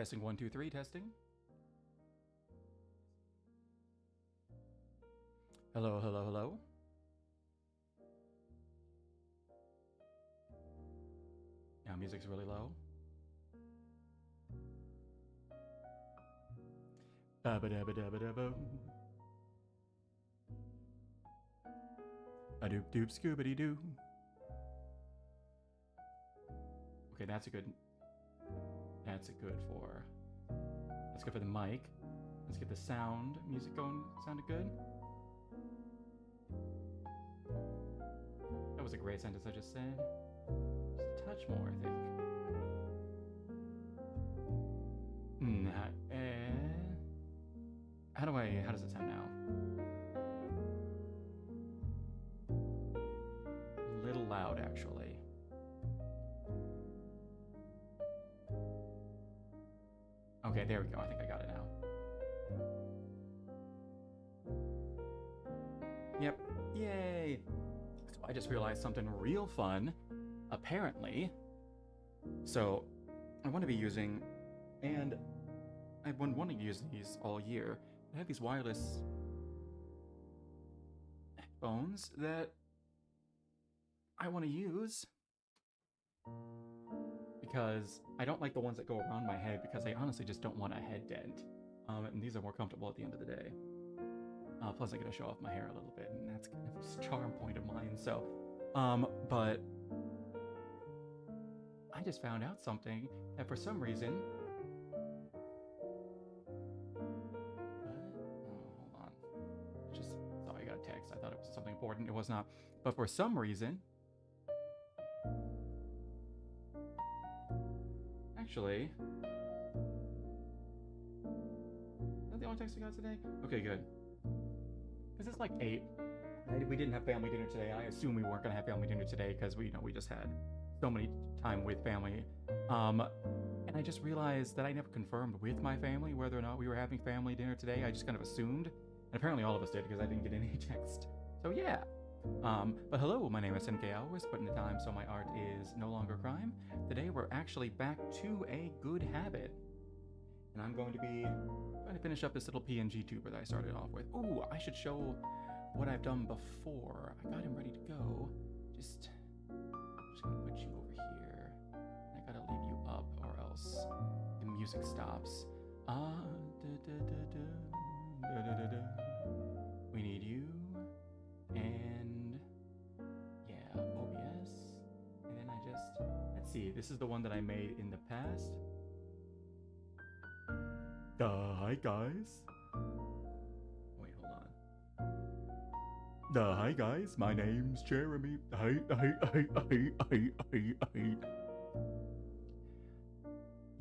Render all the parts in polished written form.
Testing 1, 2, 3, testing. Hello, hello, hello. Now music's really low. Ba-ba-da-ba-da-ba-da-bo. A doop doop scoobity doo. Okay, that's good for. That's good for the mic. Let's get the sound music going. Sounded good. That was a great sentence I just said. Just a touch more, I think. How does it sound now? A little loud, actually. Okay, there we go. I think I got it now. Yep. Yay! So I just realized something real fun. Apparently. So, I want to be using, and I've been wanting to use these all year. I have these wireless headphones that I want to use because I don't like the ones that go around my head because I honestly just don't want a head dent. And these are more comfortable at the end of the day. Plus I get to show off my hair a little bit, and that's kind of a charm point of mine. So, but I just found out something that for some reason. I thought it was something important. It was not. But for some reason, actually, is that the only text I got today? Okay, good. Because it's like 8. We didn't have family dinner today. I assume we weren't going to have family dinner today because we just had so many time with family. And I just realized that I never confirmed with my family whether or not we were having family dinner today. I just kind of assumed. And apparently all of us did because I didn't get any text. So yeah. But hello, my name is PNGtuber. We're splitting the time so my art is no longer crime. Today we're actually back to a good habit. And I'm going to finish up this little PNGtuber that I started off with. Ooh, I should show what I've done before. I got him ready to go. I'm just gonna put you over here. I gotta leave you up or else the music stops. We need you, and yeah, OBS, and then let's see, this is the one that I made in the past. Hi guys. Wait, hold on. Hi guys, my name's Jeremy. Hi.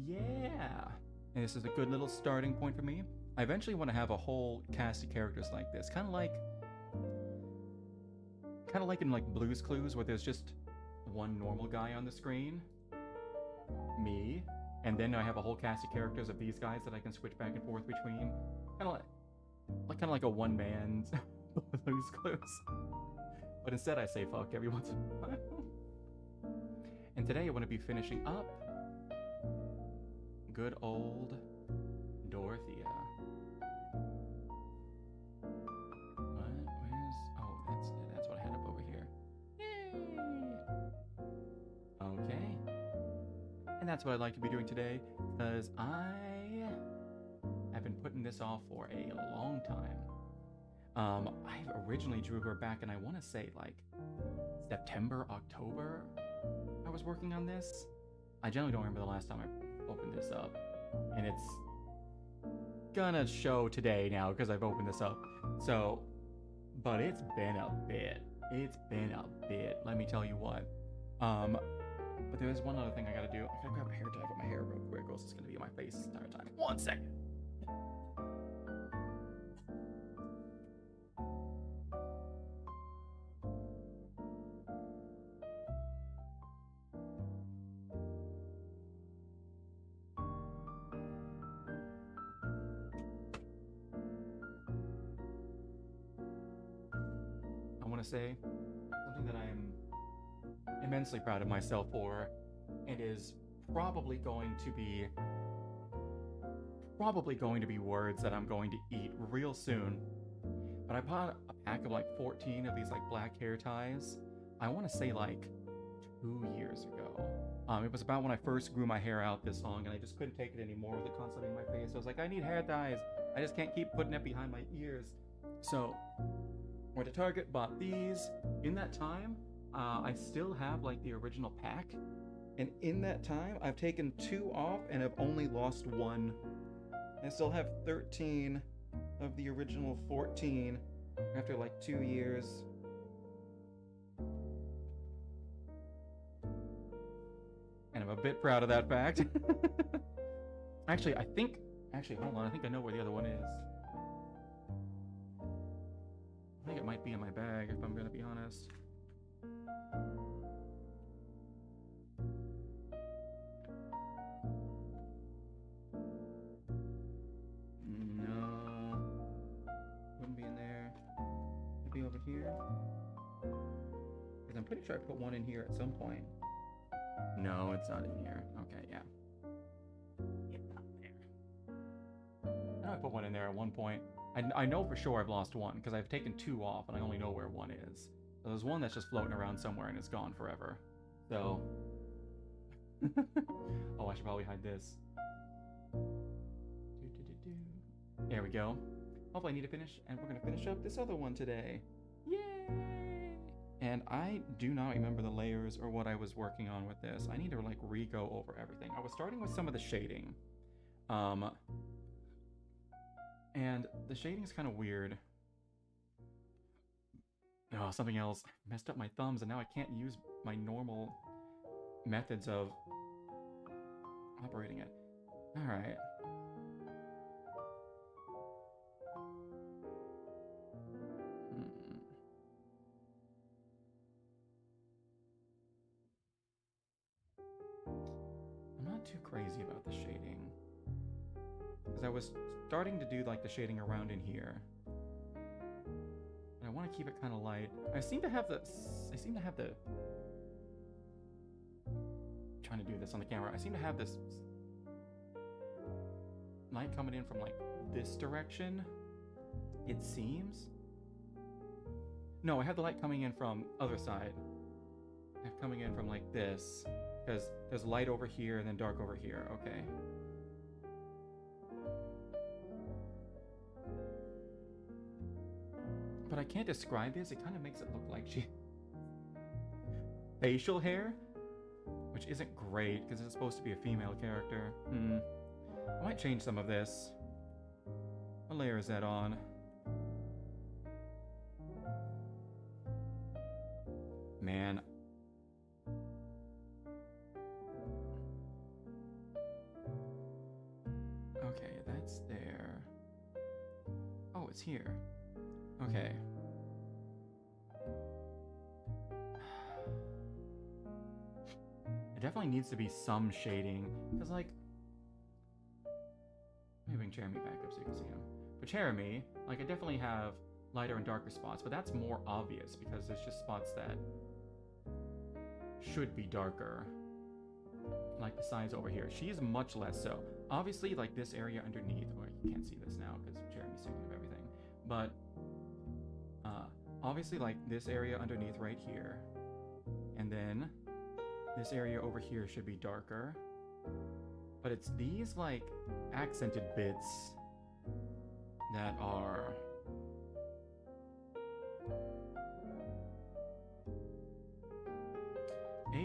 Yeah, and this is a good little starting point for me. I eventually want to have a whole cast of characters like this, kind of like in like Blue's Clues, where there's just one normal guy on the screen, me, and then I have a whole cast of characters of these guys that I can switch back and forth between, kind of like a one-man Blue's Clues. But instead, I say fuck every once in a while. And today I want to be finishing up good old Dorothea. That's what I had up over here. Yay! Okay. And that's what I'd like to be doing today, because I have been putting this off for a long time. I originally drew her back, and I want to say like September, October, I was working on this. I generally don't remember the last time I opened this up, and it's gonna show today now because I've opened this up. So, but it's been a bit. Let me tell you what. But there's one other thing I gotta do. I gotta grab a hair tie for my hair real quick, or else it's gonna be on my face this entire time. 1 second. Say something that I am immensely proud of myself for, and is probably going to be probably going to be words that I'm going to eat real soon. But I bought a pack of like 14 of these like black hair ties. I want to say like 2 years ago. It was about when I first grew my hair out this long, and I just couldn't take it anymore with it constantly in my face. I was like, I need hair ties. I just can't keep putting it behind my ears. So, went to Target, bought these. In that time, I still have like the original pack. And in that time, I've taken 2 off and have only lost 1. I still have 13 of the original 14 after like 2 years. And I'm a bit proud of that fact. Actually, hold on, I think I know where the other one is. I think it might be in my bag, if I'm gonna be honest. No. Wouldn't be in there. It'd be over here. Because I'm pretty sure I put one in here at some point. No, it's not in here. Okay, yeah. It's not there. I know I put one in there at one point. I know for sure I've lost 1, because I've taken 2 off, and I only know where 1 is. So there's 1 that's just floating around somewhere, and it's gone forever. So... oh, I should probably hide this. There we go. Hopefully I need to finish, and we're going to finish up this other one today. Yay! And I do not remember the layers or what I was working on with this. I need to, like, re-go over everything. I was starting with some of the shading. And the shading is kind of weird. Oh, something else. I messed up my thumbs, and now I can't use my normal methods of operating it. Alright. I'm not too crazy about the shading. Because I was starting to do like the shading around in here. And I want to keep it kind of light. I seem to have the... trying to do this on the camera. I seem to have this light coming in from like this direction. It seems. No, I have the light coming in from other side. I have coming in from like this. Because there's light over here and then dark over here. Okay. But I can't describe this. It kind of makes it look like she... facial hair? Which isn't great, because it's supposed to be a female character. I might change some of this. What layer is that on? Man. Okay, that's there. Oh, it's here. Okay. It definitely needs to be some shading, because like... Maybe bring Jeremy back up so you can see him. But Jeremy, like I definitely have lighter and darker spots, but that's more obvious because there's just spots that should be darker. Like the sides over here. She's much less so. Obviously, like this area underneath, well, you can't see this now because Jeremy's thinking of everything. But obviously, like this area underneath right here, and then this area over here should be darker. But it's these like accented bits that are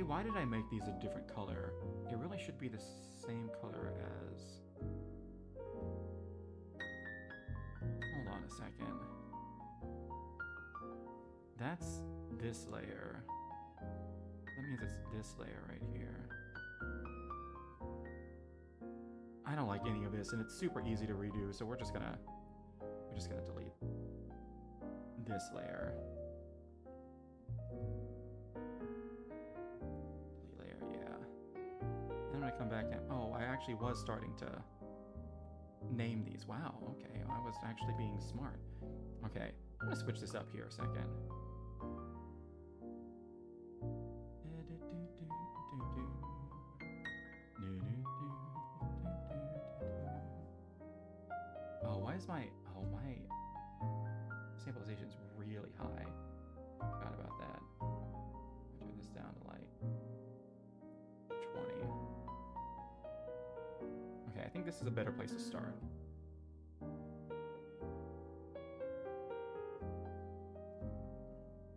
why did I make these a different color? It really should be the same color as... Hold on a second. That's this layer. That means it's this layer right here. I don't like any of this, and it's super easy to redo, so we're just gonna delete this layer. Delete layer, yeah. Then when I come back and oh, I actually was starting to name these. Wow, okay, I was actually being smart. Okay, I'm gonna switch this up here a second. is my... Oh, my stabilization's really high. Forgot about that. I'll turn this down to like 20. Okay, I think this is a better place to start.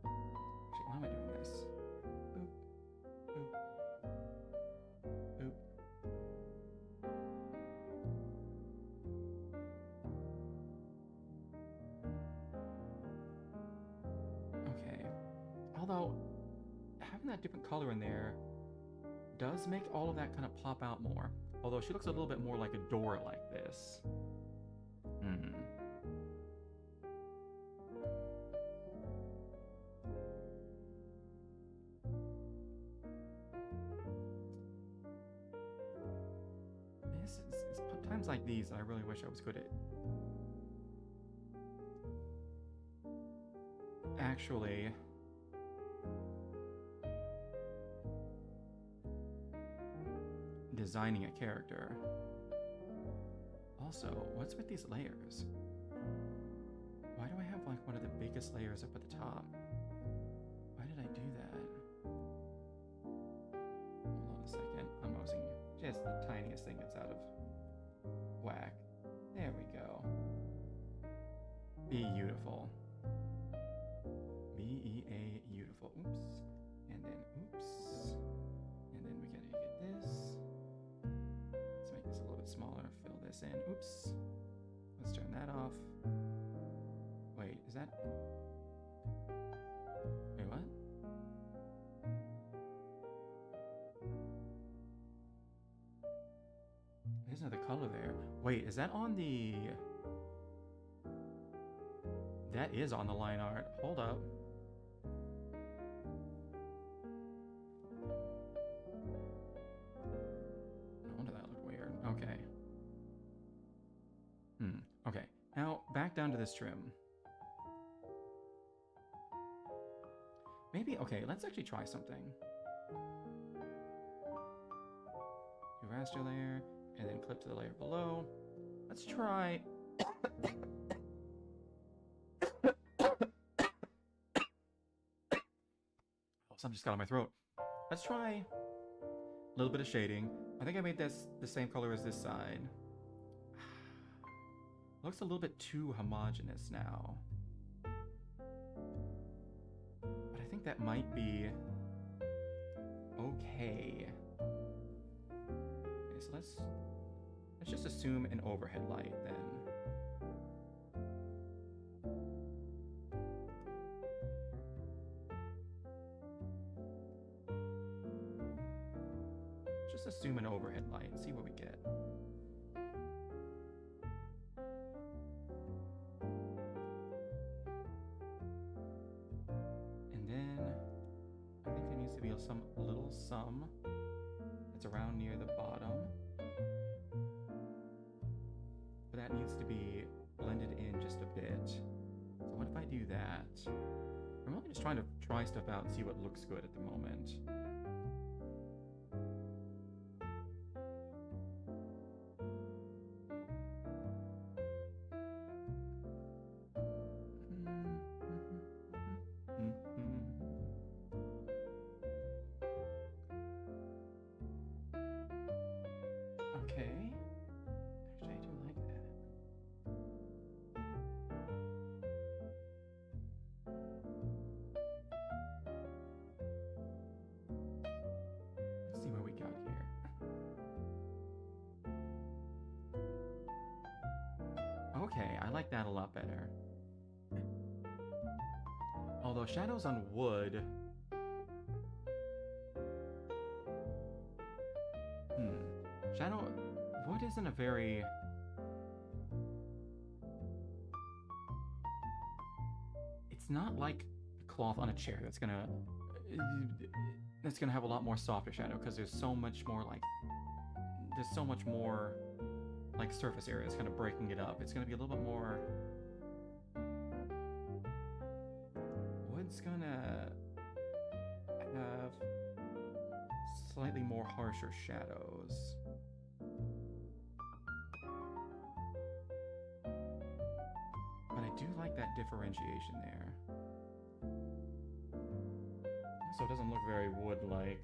Actually, why am I doing this? Boop, boop, boop. Okay. Although, having that different color in there does make all of that kind of pop out more. Although she looks a little bit more like a door like this. It's times like these that I really wish I was good at actually designing a character. Also, what's with these layers? Why do I have like one of the biggest layers up at the top? Why did I do that? Hold on a second. I'm noticing just the tiniest thing that's out of whack. There we go. Beautiful. B-E-A, beautiful. Oops. And then oops. And then we gotta get this. Let's make this a little bit smaller. Fill this in. Oops. Let's turn that off. Wait, is that... Wait, what? There's another color there. Wait, is that on the... That is on the line art. Hold up. No wonder that looked weird. Okay. Okay. Now, back down to this trim. Maybe, okay, let's actually try something. Do raster layer, and then clip to the layer below. Let's try... Something just got on my throat. Let's try a little bit of shading. I think I made this the same color as this side. Looks a little bit too homogeneous now. But I think that might be okay. Okay, so let's just assume an overhead light then. Just assume an overhead light and see what we get. And then I think there needs to be some little sum that's around near the bottom. But that needs to be blended in just a bit. So what if I do that? I'm really just trying to try stuff out and see what looks good at the moment. Okay. Actually, I do like that. Let's see what we got here. Okay, I like that a lot better. Although shadows on wood... Shadow... Wood isn't a very... It's not like cloth on a chair that's gonna have a lot more softer shadow, because there's so much more like... There's so much more like surface areas kind of breaking it up. It's gonna be a little bit more... Wood's gonna have slightly more harsher shadows. differentiation there. So it doesn't look very wood-like.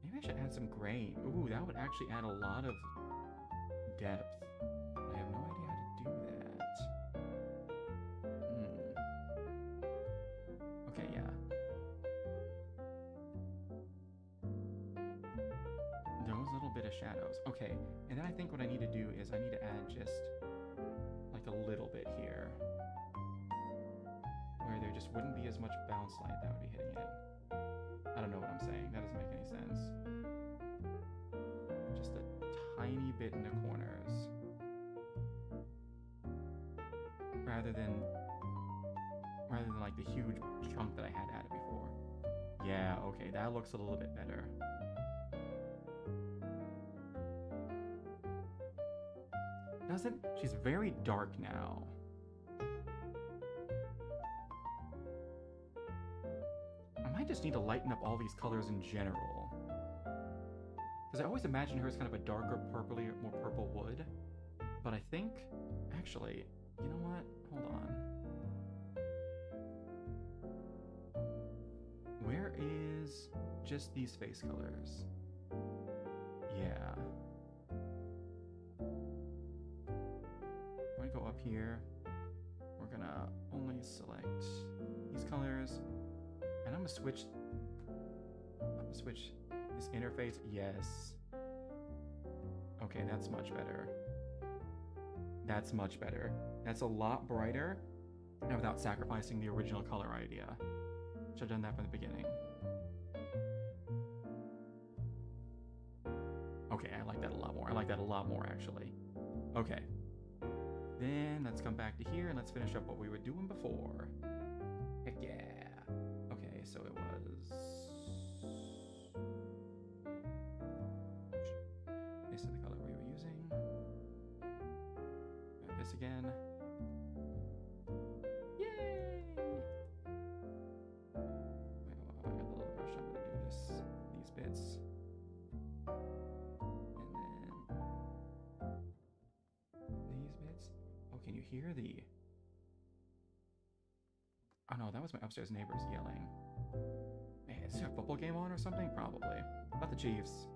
Maybe I should add some grain. Ooh, that would actually add a lot of depth. I have no idea how to do that. Okay, yeah. Those little bit of shadows. Okay, and then I think what I need to do is I need to add just like a little bit here, where there just wouldn't be as much bounce light that would be hitting it. I don't know what I'm saying. That doesn't make any sense. Just a tiny bit in the corners. Rather than like the huge chunk that I had added before. Yeah, okay, that looks a little bit better. Doesn't? She's very dark now. I might just need to lighten up all these colors in general. Because I always imagine her as kind of a darker purpley, more purple wood. But I think, actually, you know what? Hold on. Where is just these face colors? Yeah. I'm gonna go up here. We're gonna only select these colors. And I'm gonna switch this interface. Yes. Okay, that's much better. That's much better. That's a lot brighter and without sacrificing the original color idea. Should have done that from the beginning. Okay, I like that a lot more. I like that a lot more, actually. Okay. Then let's come back to here and let's finish up what we were doing before. Heck yeah. Okay, so it was... This is the color we were using. Got this again. Yay! Wait, I got the little brush. I'm gonna do these bits. These bits. Oh, can you hear the... Oh no, that was my upstairs neighbors yelling. Man, is there a football game on or something? Probably. About the Chiefs.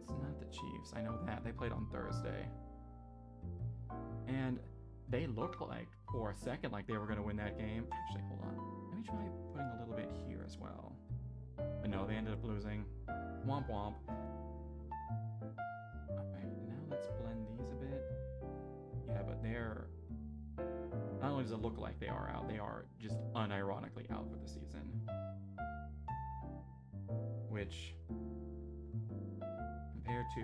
It's not the Chiefs, I know that. They played on Thursday. And they looked like, for a second, like they were going to win that game. Actually, hold on. Let me try putting a little bit here as well. But no, they ended up losing. Womp womp. Alright, now let's blend these a bit. Yeah, but they're... Not only does it look like they are out, they are just unironically out for the season. Which, compared to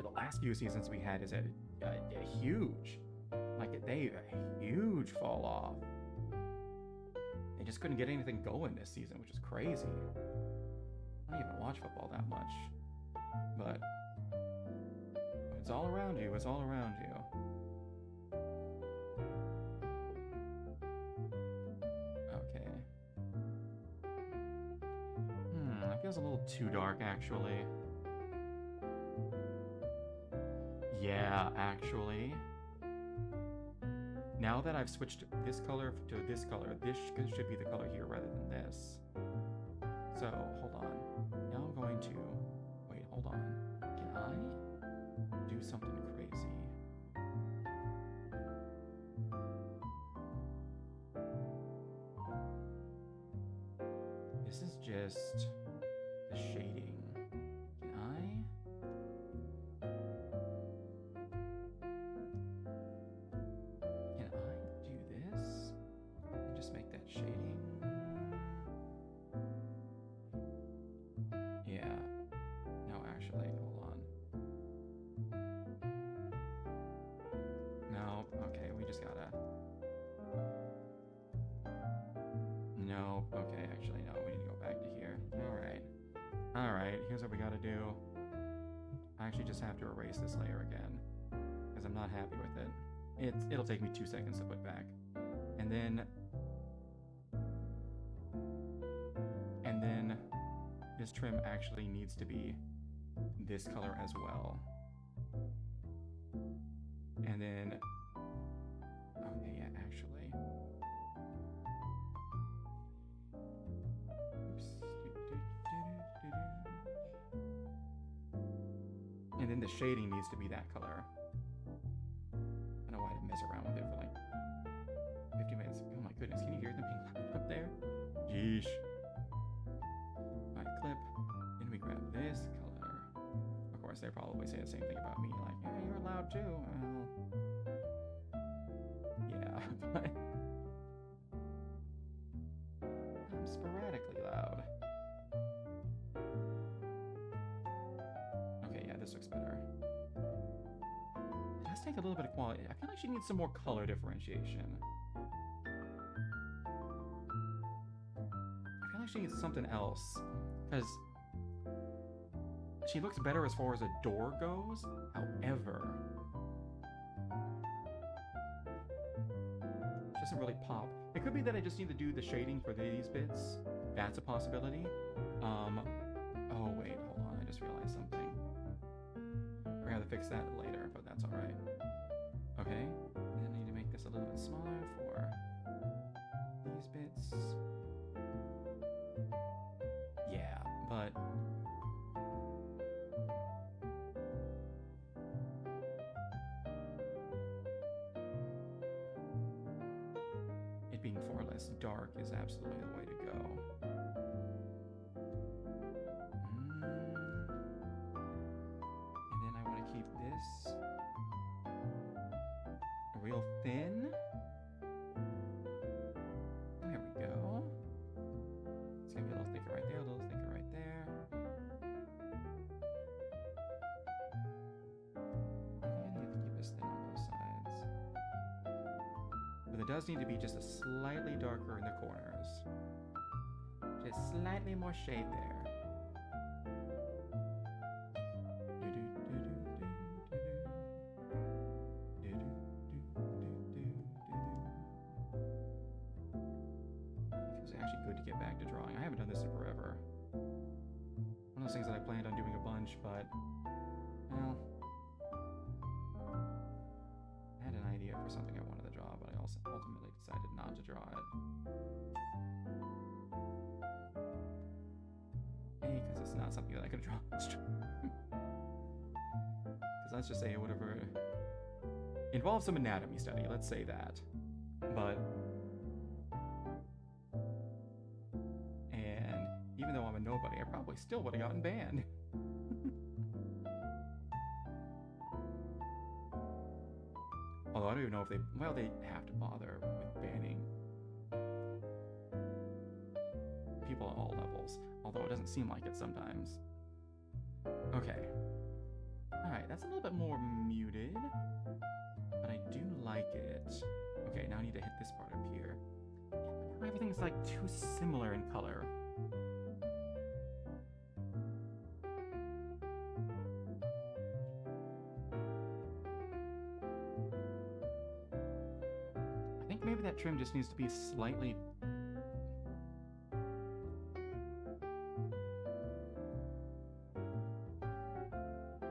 the last few seasons we had, is a huge, like a huge fall off. They just couldn't get anything going this season, which is crazy. I don't even watch football that much, but it's all around you. It's all around you. Okay. That feels a little too dark, actually. Yeah, actually. Now that I've switched this color to this color, this should be the color here rather than this. So, hold on. Now I'm going to... Wait, hold on. Can I do something crazy? This is just the shading. Can I? Can I do this? And just make that shading? Yeah. No, actually, hold on. No, okay, we just gotta... No, okay, actually, no, we need to go back to here. Alright, here's what we gotta do. I actually just have to erase this layer again, because I'm not happy with it. It'll take me 2 seconds to put back. And then this trim actually needs to be this color as well. And then, okay, yeah, actually. Oops. And then the shading needs to be that color. I don't know why I mess around with it for like 50 minutes. Oh my goodness, can you hear them being loud up there? Yeesh. Alright, clip. Then we grab this color. Of course, they probably say the same thing about me, like, yeah, you're loud too. Well, yeah, but I'm sporadically loud. Okay, yeah, this looks better. It does take a little bit of quality. I feel like she needs some more color differentiation. I feel like she needs something else, because she looks better as far as a door goes. However, it doesn't really pop. It could be that I just need to do the shading for these bits. That's a possibility. Oh wait, hold on. I just realized something. We're gonna have to fix that later, but that's all right. Okay, and then I need to make this a little bit smaller for these bits. Yeah, but it being far less dark is absolutely the way to go. And then I want to keep this real thin. There we go. It's gonna be a little thicker right there, a little thicker right there. I think I need to keep this thin on both sides. But it does need to be just a slightly darker in the corners. Just slightly more shade there. It feels actually good to get back to drawing. I haven't done this in forever. One of those things that I planned on doing a bunch, but, well, I had an idea for something I wanted to draw, but I also ultimately decided not to draw it. Because it's not something that I could draw. Because let's just say it would have involved some anatomy study, let's say that. But, and even though I'm a nobody, I probably still would have gotten banned. Although I don't even know if they, well, they have to bother with banning people at all levels. Although it doesn't seem like it sometimes. Okay. Alright, that's a little bit more muted, but I do like it. Okay, now I need to hit this part up here. Everything's like too similar in color. I think maybe that trim just needs to be slightly...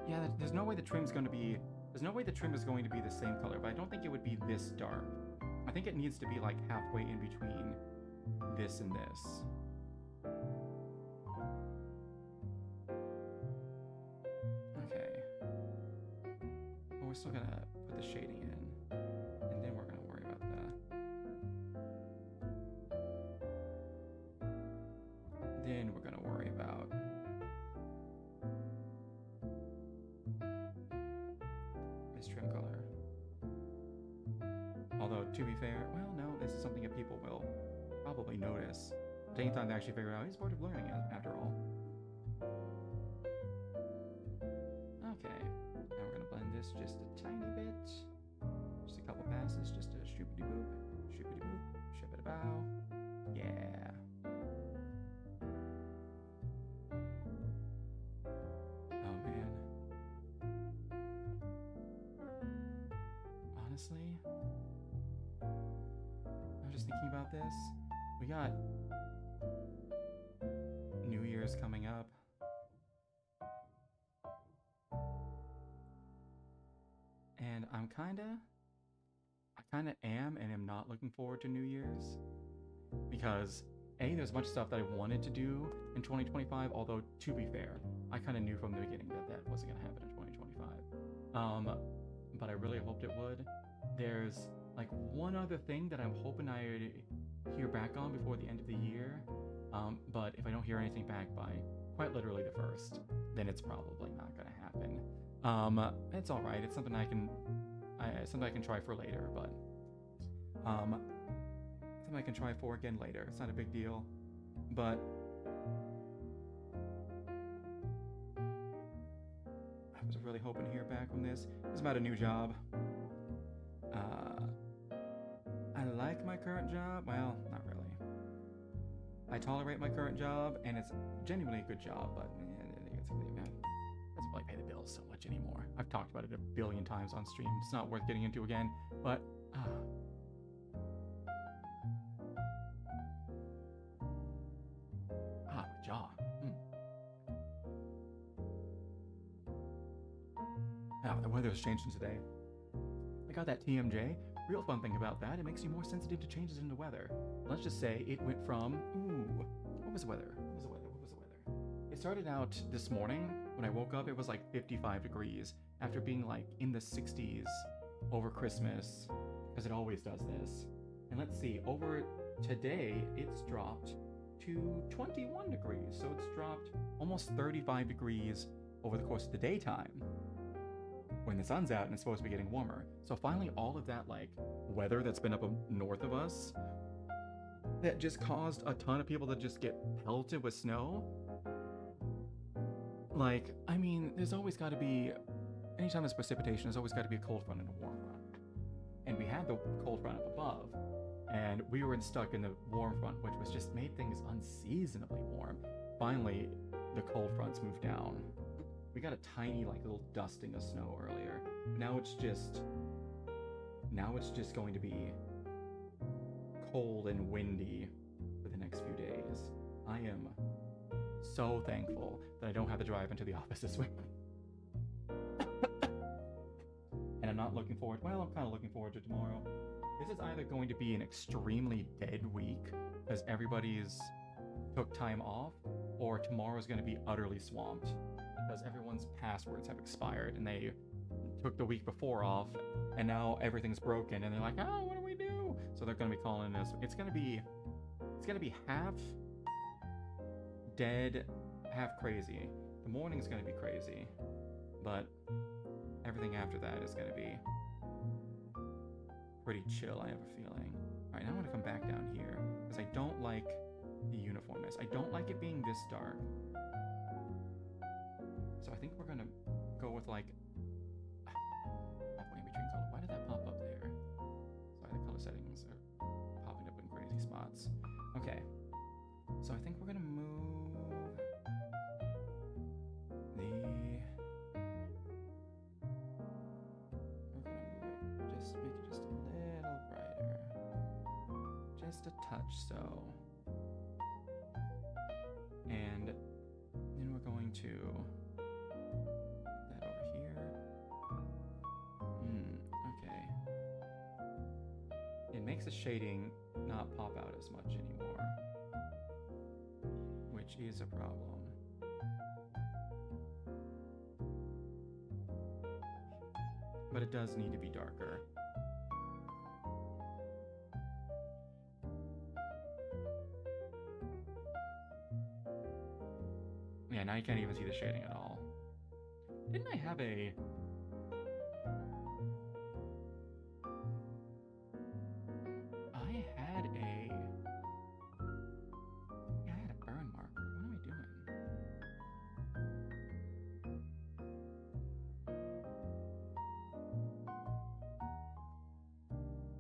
Yeah, there's no way the trim's going to be... There's no way the trim is going to be the same color, but I don't think it would be this dark. I think it needs to be like halfway in between this and this. Okay. Well, we're still gonna put the shading in, and then we're gonna worry about that. Then we're gonna worry about this trim color. Although, to be fair, well, no, this is something that people will probably notice. Taking time to actually figure out he's bored of learning it, after all. Okay, now we're gonna blend this just a tiny bit. Just a couple passes, just a shoopity-boop, shoopity-boop, ship-it-a-bow. Yeah. Oh, man. Honestly, I'm just thinking about this. We got New Year's coming up. And I kinda am and am not looking forward to New Year's. Because A, there's a bunch of stuff that I wanted to do in 2025, although to be fair, I kinda knew from the beginning that that wasn't gonna happen in 2025. But I really hoped it would. There's like one other thing that I'm hoping I hear back on before the end of the year. But if I don't hear anything back by quite literally the 1st, then it's probably not gonna happen. It's all right. It's something I can try for later, but something I can try for again later. It's not a big deal, but I was really hoping to hear back from this. It's about a new job. I like my current job. Well, not really. I tolerate my current job, and it's genuinely a good job, but it doesn't really pay the bills so much anymore. I've talked about it a billion times on stream. It's not worth getting into again, but my jaw. The weather's changing today. I got that TMJ. Real fun thing about that, it makes you more sensitive to changes in the weather. Let's just say it went from, what was the weather? It started out this morning. When I woke up, it was like 55 degrees after being like in the 60s over Christmas, because it always does this. And let's see, over today, it's dropped to 21 degrees. So it's dropped almost 35 degrees over the course of the daytime, when the sun's out and it's supposed to be getting warmer. So finally, all of that like weather that's been up north of us that just caused a ton of people to just get pelted with snow. Like, I mean, there's always got to be, anytime there's precipitation, there's always got to be a cold front and a warm front. And we had the cold front up above, and we were stuck in the warm front, which was just made things unseasonably warm. Finally, the cold fronts moved down. We got a tiny like little dusting of snow earlier. Now it's just going to be cold and windy for the next few days. I am so thankful that I don't have to drive into the office this week. And I'm not looking forward, well, I'm kind of looking forward to tomorrow. This is either going to be an extremely dead week because everybody's took time off, or tomorrow's going to be utterly swamped because everyone's passwords have expired and they took the week before off and now everything's broken and they're like, oh, what do we do? So they're going to be calling us. It's going to be half dead, half crazy. The morning's going to be crazy, but everything after that is going to be pretty chill, I have a feeling. All right, now I want to come back down here because I don't like the uniformness. I don't like it being this dark. So I think we're gonna go with like halfway in between color. Why did that pop up there? Sorry, the color settings are popping up in crazy spots. Okay, so I think we're gonna move just make it just a little brighter, just a touch so. And then we're going to put that over here. Okay. It makes the shading not pop out as much anymore, which is a problem. But it does need to be darker. Yeah, now you can't even see the shading at all. Didn't I have a... I had a burn marker. What am I doing?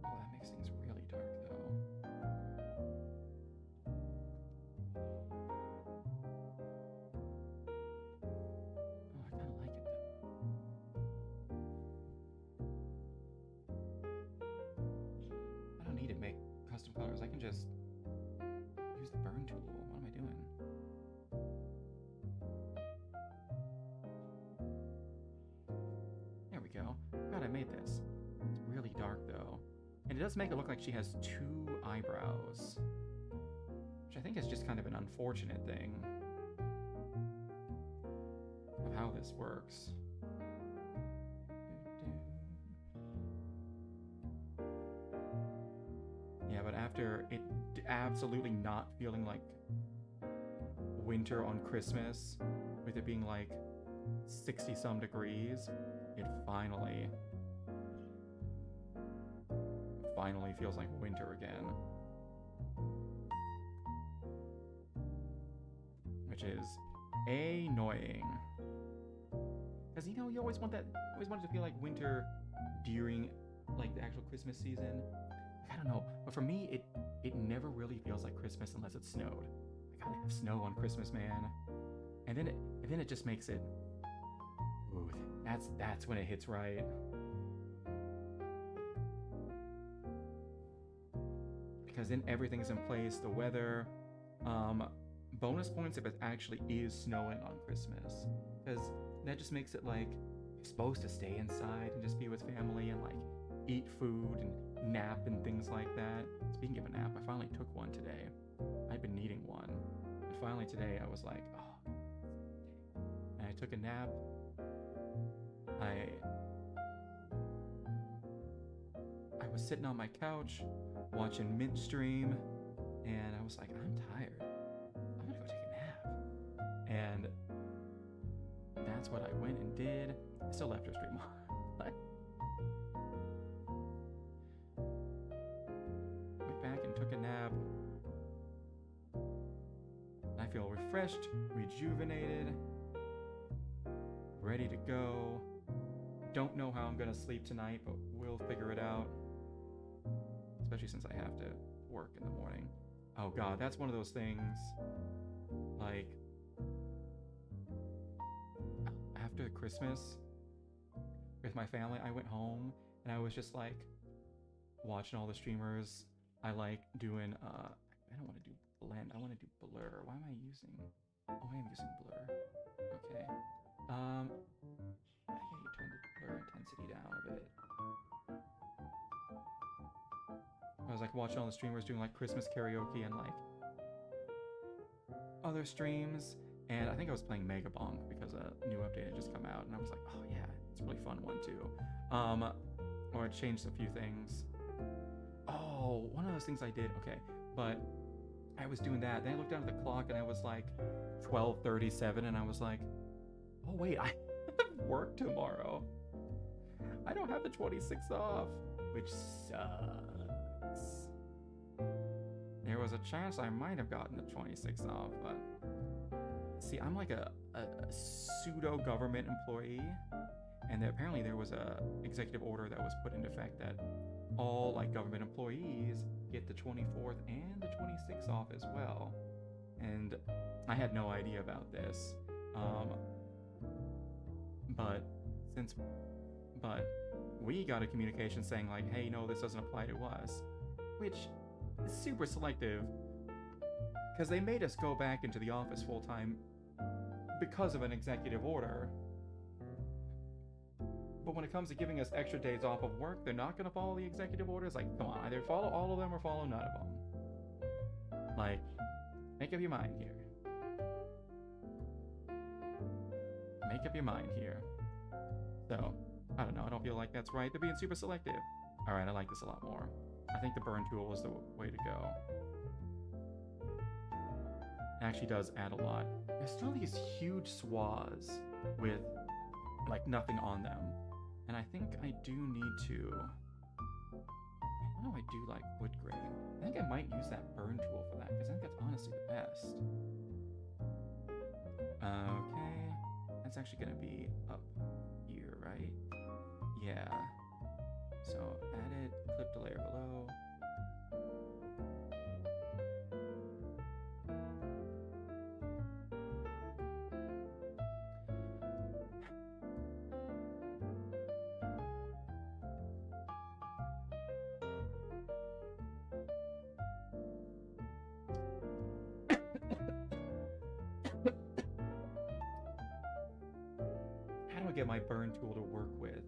Oh, that makes things really dark, though. Oh, I kind of like it, though. I don't need to make custom colors. I can just use the burn tool. What am I doing? made this. It's really dark though. And it does make it look like she has 2 eyebrows, which I think is just kind of an unfortunate thing of how this works. Yeah, but after it absolutely not feeling like winter on Christmas, with it being like 60 some degrees, it finally feels like winter again. Which is annoying. Because you know, you always want it to feel like winter during like the actual Christmas season. I don't know, but for me it never really feels like Christmas unless it snowed. I gotta have snow on Christmas, man. And then it just makes it, ooh, that's when it hits right. Because then everything's in place, the weather, bonus points if it actually is snowing on Christmas, because that just makes it like you're supposed to stay inside and just be with family and like eat food and nap and things like that. Speaking of a nap, I finally took one today. I've been needing one, and finally today I was like, oh, and I took a nap. I was sitting on my couch watching Mint stream, and I was like, I'm tired. I'm gonna go take a nap. And that's what I went and did. I still left her stream on. Went back and took a nap. I feel refreshed, rejuvenated, ready to go. Don't know how I'm gonna sleep tonight, but we'll figure it out. Especially since I have to work in the morning. Oh god, that's one of those things, like, after Christmas with my family, I went home and I was just like watching all the streamers. I like doing, I don't want to do blend, I want to do blur. Why am I using, oh, I am using blur. Okay. I need to turn the blur intensity down a bit. I was like watching all the streamers doing like Christmas karaoke and like other streams, and I think I was playing Mega Bonk because a new update had just come out, and I was like, oh yeah, it's a really fun one too. Or it changed a few things. Oh, one of those things I did, okay, but I was doing that, then I looked down at the clock and I was like 12:37, and I was like, oh wait, I have work tomorrow. I don't have the 26th off, which sucks. There was a chance I might have gotten the 26th off, but see, I'm like a pseudo-government employee, and apparently there was a executive order that was put into effect that all like government employees get the 24th and the 26th off as well. And I had no idea about this. But we got a communication saying like, hey, no, this doesn't apply to us, which is super selective, because they made us go back into the office full time because of an executive order. But when it comes to giving us extra days off of work, they're not going to follow the executive orders. Like, come on, either follow all of them or follow none of them. Like, make up your mind here. Make up your mind here. So, I don't know, I don't feel like that's right. They're being super selective. Alright, I like this a lot more. I think the burn tool is the way to go. It actually does add a lot. There's still these huge swaths with, like, nothing on them. And I think I do need to... I don't know, I do like wood grain. I think I might use that burn tool for that, because I think that's honestly the best. Okay. That's actually going to be up here, right? Yeah. So add it, clip the layer below. How do I get my burn tool to work with?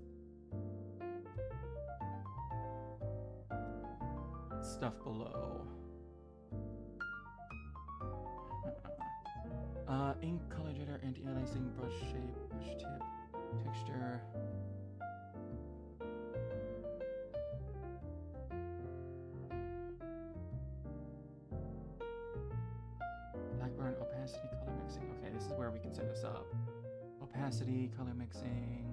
stuff below. Ink, color jitter, anti-aliasing, brush shape, brush tip, texture. Blackburn, opacity, color mixing. Okay, this is where we can set this up. Opacity, color mixing.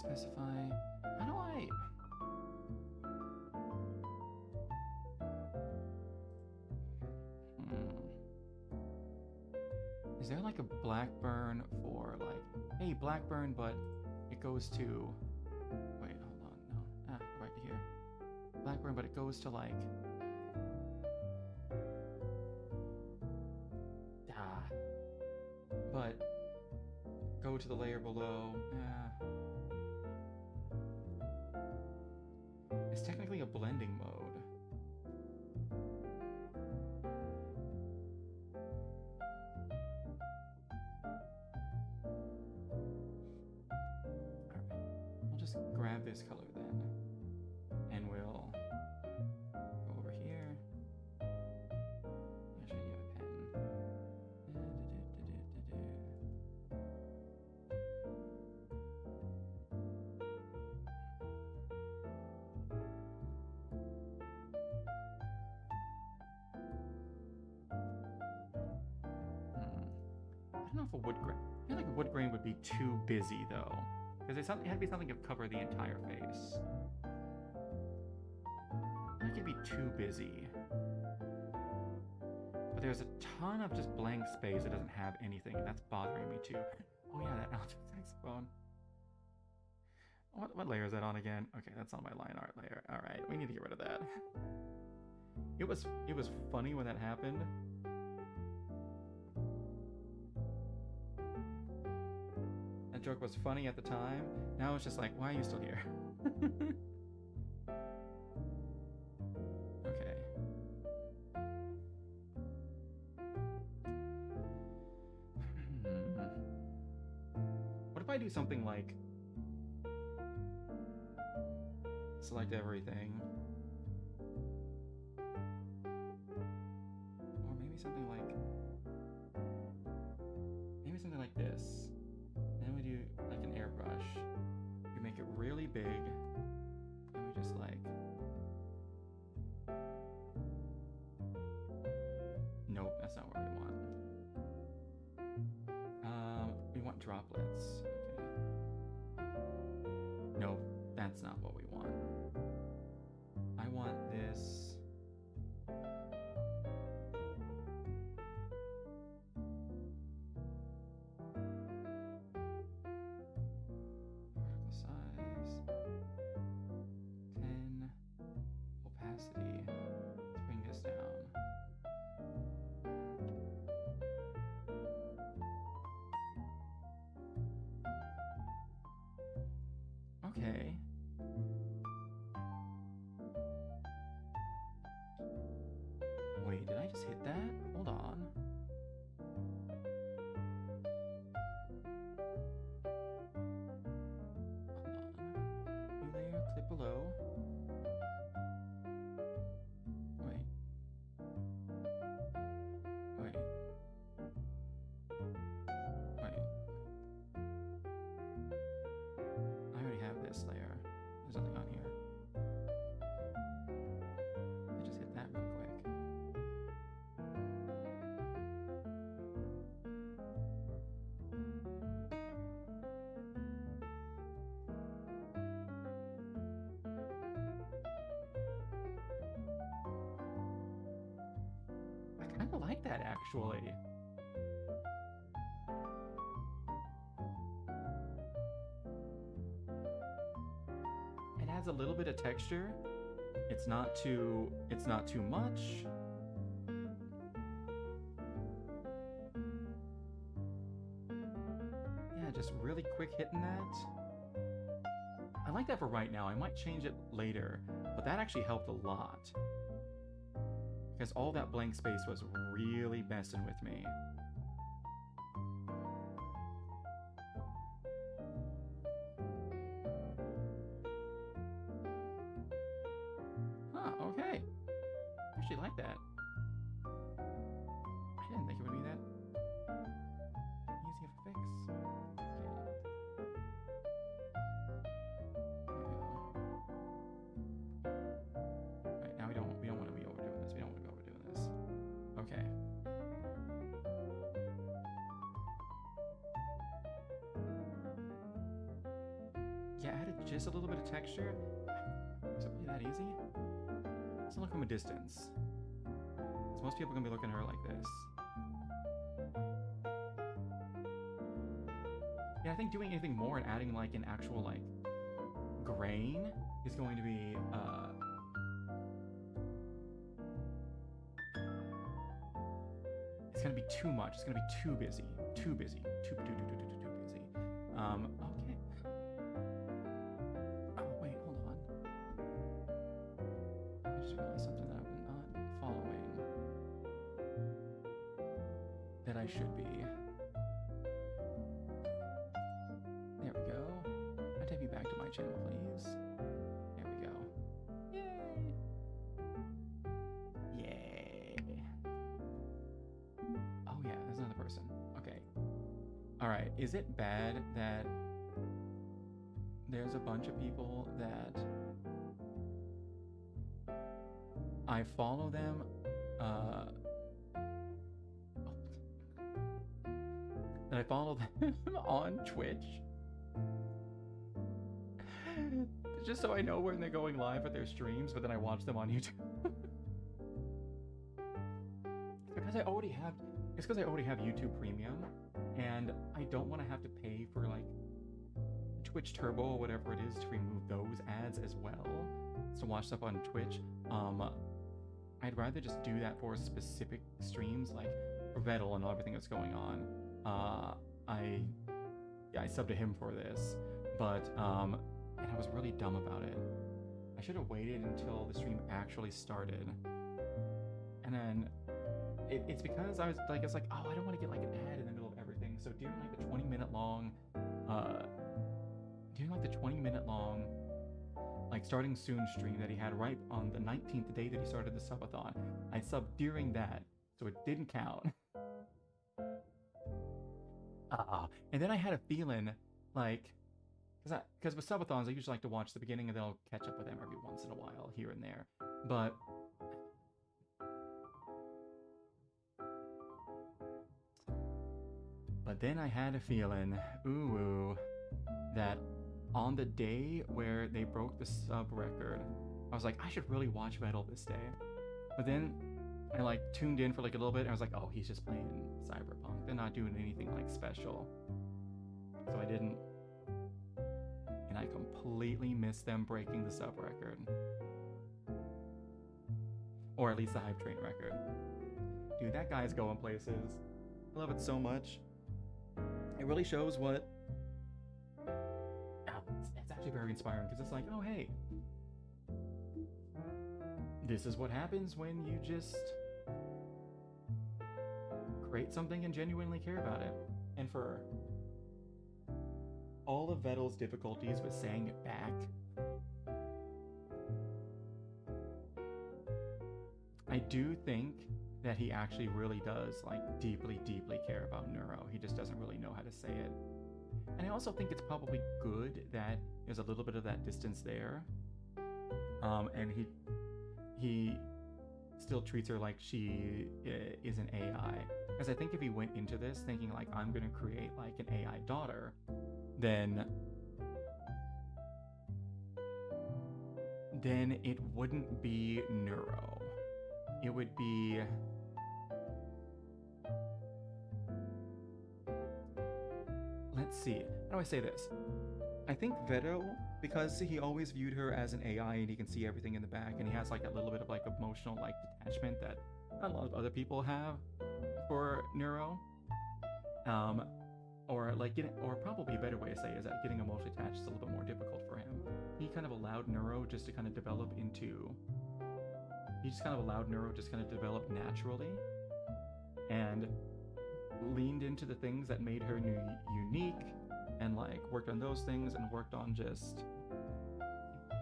Specify. How do I? Is there like a Blackburn for like, hey, Blackburn, but it goes to. Wait, hold on, no. Right here. Blackburn, but it goes to like. But go to the layer below. It's technically a blending mode. Alright, we'll just grab this color then. And we'll go over here. Actually, you have a pen. I don't know if a wood grain. I feel like a wood grain would be too busy though, because it had to be something to cover the entire face. I think it'd be too busy. But there's a ton of just blank space that doesn't have anything, and that's bothering me too. Oh yeah, that alto saxophone. What layer is that on again? Okay, that's on my line art layer. All right, we need to get rid of that. It was funny when that happened. That joke was funny at the time. Now it's just like, why are you still here? Okay. What if I do something like select everything? Or maybe something like this. Then we do like an airbrush. We make it really big. And we just like. Nope, that's not what we want. We want droplets. Okay. Nope, that's not what we want. I want this. Let's bring this down. Okay. Wait, did I just hit that? Hold on. New layer, clip below. Layer. There's nothing on here. I just hit that real quick. I kind of like that actually. A little bit of texture. It's not too much. Yeah, just really quick hitting that. I like that for right now. I might change it later, but that actually helped a lot. because all that blank space was really messing with me. Huh, okay. I actually like that. I didn't think it would be that easy of a fix. Right, now we don't want to be overdoing this. We don't want to be overdoing this. Okay. Yeah, added just a little bit of texture. Is it really that easy? Let's look from a distance. Because most people are going to be looking at her like this. Yeah, I think doing anything more and adding like an actual like grain is going to be it's going to be too much. It's going to be too busy. Too busy. Too busy. Okay. Oh, wait, hold on. I just realized something that I'm not following. That I should be. There we go. I'll take you back to my channel, please. There we go. Yay. Yay. Oh yeah, there's another person. Okay. Alright, is it bad that there's a bunch of people that I follow them that I follow them on Twitch just so I know when they're going live at their streams, but then I watch them on YouTube? Because I already have YouTube Premium, and I don't want to have to pay for like Twitch Turbo or whatever it is to remove those ads as well to watch stuff on Twitch. I'd rather just do that for specific streams, like for Vettel and everything that's going on. I subbed to him for this, but and I was really dumb about it. I should have waited until the stream actually started, and then it's because I was like, it's like, oh, I don't want to get like an ad in the middle of everything. So during like the 20-minute long, like starting soon stream that he had right on the 19th, the day that he started the subathon, I subbed during that, so it didn't count. And then I had a feeling like, because with subathons, I usually like to watch the beginning and then I'll catch up with them every once in a while, here and there. But then I had a feeling, that on the day where they broke the sub record, I was like, I should really watch Vettel this day. But then I like tuned in for like a little bit and I was like, oh, he's just playing Cyberpunk. They're not doing anything like special. So I didn't. And I completely missed them breaking the sub record. Or at least the Hype Train record. Dude, that guy's going places. I love it so much. It really shows what... It's actually very inspiring because it's like, oh, hey. This is what happens when you just create something and genuinely care about it. And for all of Vettel's difficulties with saying it back, I do think that he actually really does like deeply care about Neuro. He just doesn't really know how to say it. And I also think it's probably good that there's a little bit of that distance there. And he still treats her like she is an AI. Because I think if he went into this thinking like, I'm gonna create like an AI daughter, then it wouldn't be Neuro. It would be... Let's see. How do I say this? I think Vettel, because he always viewed her as an AI and he can see everything in the back and he has like a little bit of like emotional like detachment that not a lot of other people have for Neuro. Or like or probably a better way to say is that getting emotionally attached is a little bit more difficult for him. He kind of allowed Neuro just to kind of develop into he just kind of allowed Neuro just kind of develop naturally, and leaned into the things that made her unique, and like worked on those things, and worked on just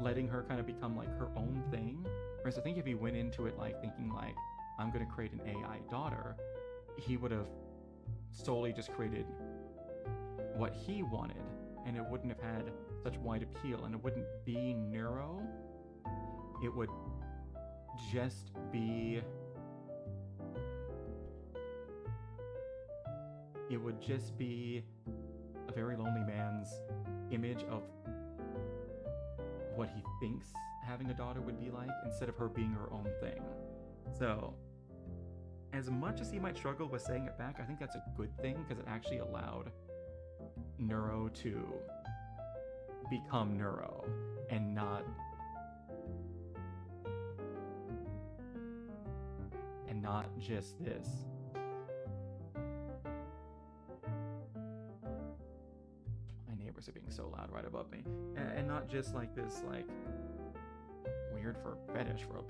letting her kind of become like her own thing. Whereas I think if he went into it like thinking like, I'm gonna create an AI daughter, he would have solely just created what he wanted, and it wouldn't have had such wide appeal, and it wouldn't be Neuro. It would just be a very lonely man's image of what he thinks having a daughter would be like, instead of her being her own thing. So as much as he might struggle with saying it back, I think that's a good thing, because it actually allowed Neuro to become Neuro and not just this. My neighbors are being so loud right above me, and not just like this like weird for fetish, for a